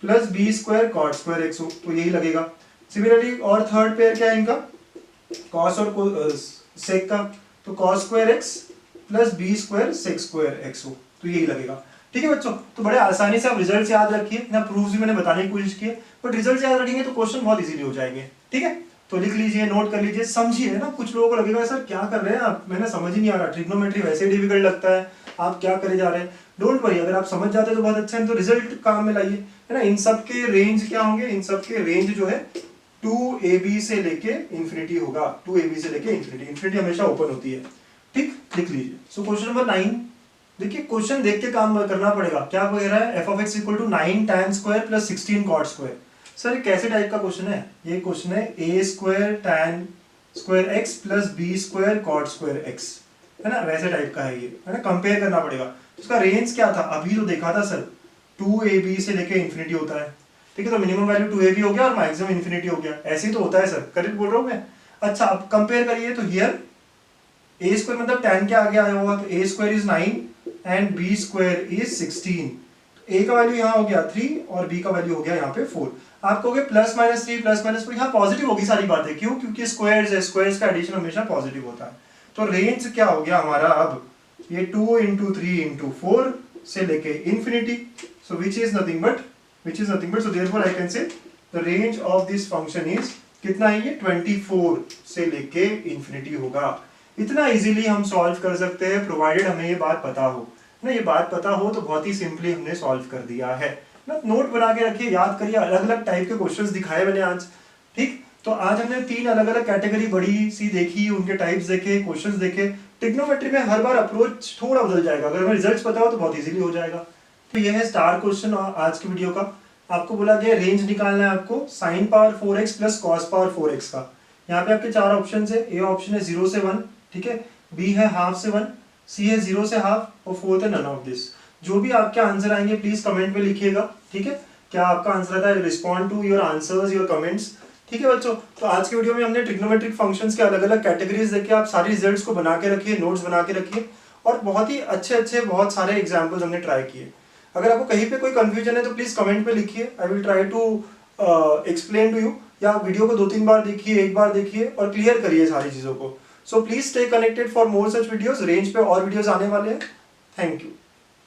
plus b square cot square x हो, तो यही लगेगा। सिमिलरली और थर्ड पेयर क्या है इनका, cos और sec का, तो cos square x plus b square sec square x हो, तो यही लगेगा। ठीक है बच्चों, तो बड़े आसानी से आप रिजल्ट्स याद रखिए ना, प्रूफ्स भी मैंने बताने की कोशिश की है, बट रिजल्ट्स याद रखेंगे तो क्वेश्चन बहुत इजीली हो जाएंगे। ठीक है, तो लिख लीजिए, नोट कर लीजिए, समझिए ना। कुछ लोगों को लगेगा सर क्या कर रहे हैं आप, मैंने समझ ही नहीं आ रहा, ट्रिग्नोमेट्री वैसे ही डिफिकल्ट लगता है, आप क्या करे जा रहे हैं। डोंट वरी, अगर आप समझ जाते तो बहुत अच्छा है, तो रिजल्ट काम में लाइए, है ना। इन सब के रेंज क्या होंगे, इन सब के रेंज जो है 2ab से लेके इन्फिनिटी होगा, 2ab से लेके इन्फिनिटी, इन्फिनिटी हमेशा ओपन होती है। ठीक, लिख लीजिए। सो क्वेश्चन नंबर 9, देखिए क्वेश्चन देख के काम करना पड़ेगा। क्या कह रहा है, f of x equal to 9 tan square plus 16 cot square. Sir कैसे टाइप का क्वेश्चन है, ये क्वेश्चन है a square tan square x plus b square cot square x, है ना, वैसे टाइप का है ये, है ना, कंपेयर करना पड़ेगा। इसका रेंज क्या था, अभी तो देखा था सर 2ab से लेके इन्फिनिटी होता है, ठीक है, तो मिनिमम वैल्यू 2ab हो गया और मैक्सिमम इन्फिनिटी हो गया, ऐसे ही तो होता है सर, करेक्ट बोल रहा हूँ मैं। अच्छा अब कंपेयर करिए, तो हियर a स्क्वायर मतलब tan के आगे आया होगा, तो a square is 9 and b square is 16, a का वैल्यू यहाँ हो गया 3 और b का वैल्यू हो गया यहाँ पे 4। आप कहोगे प्लस माइनस 3 प्लस माइनस 4, यहाँ पॉजिटिव होगी सारी बातें, क्यों, क्योंकि स्क्वायर्स है, स्क्वायर्स का एडिशन हमेशा पॉजिटिव होता है। तो रेंज क्या हो गया हमारा, अब ये 2 इंटू 3 इंटू 4 से लेके infinity, so which is nothing but so therefore I can से the range of this function is कितना है, ये 24 से लेके इन्फिनिटी होगा। इतना इजीली हम सॉल्व कर सकते हैं, प्रोवाइडेड हमें ये बात पता हो ना, ये बात पता हो तो बहुत ही सिंपली हमने सॉल्व कर दिया है ना। नोट बना के रखिए, याद करिए, अलग अलग टाइप के क्वेश्चंस दिखाए मैंने आज। ठीक, तो आज हमने 3 अलग अलग कैटेगरी बड़ी सी देखी, उनके टाइप्स देखे, क्वेश्चंस देखे। ट्रिग्नोमेट्री में हर बार अप्रोच थोड़ा बदल जाएगा, अगर हमें रिजल्ट्स पता हो तो बहुत इजीली हो जाएगा। तो ये है स्टार क्वेश्चन आज की वीडियो का। आपको बोला गया रेंज निकालना है आपको sin power 4x plus cos power 4x का। यहाँ पे आपके 4 ऑप्शन है, ए ऑप्शन है 0 से 1, ठीक है, बी है हाफ से 1, सी है 0 से हाफ और फोर्थ है नन ऑफ दिस। जो भी आपके आंसर आएंगे प्लीज कमेंट में लिखिएगा, ठीक है। क्या आपका आंसर आता है, respond to your answers, your comments, ठीक है बच्चों। तो आज के वीडियो में हमने ट्रिग्नोमेट्रिक फंक्शंस के अलग अलग कैटेगरीज देखे, आप सारी रिजल्ट्स को बना के रखिए, नोट्स बना के रखिए, और बहुत ही अच्छे अच्छे बहुत सारे एग्जाम्पल्स हमने ट्राई किए। अगर आपको कहीं पे कोई कंफ्यूजन है तो प्लीज कमेंट पे लिखिए, I will try to explain to you, या वीडियो को 2-3 बार देखिए, एक बार देखिए और क्लियर करिए सारी चीजों को। So please stay connected for more such videos. Range पे और वीडियोस आने वाले हैं। Thank you.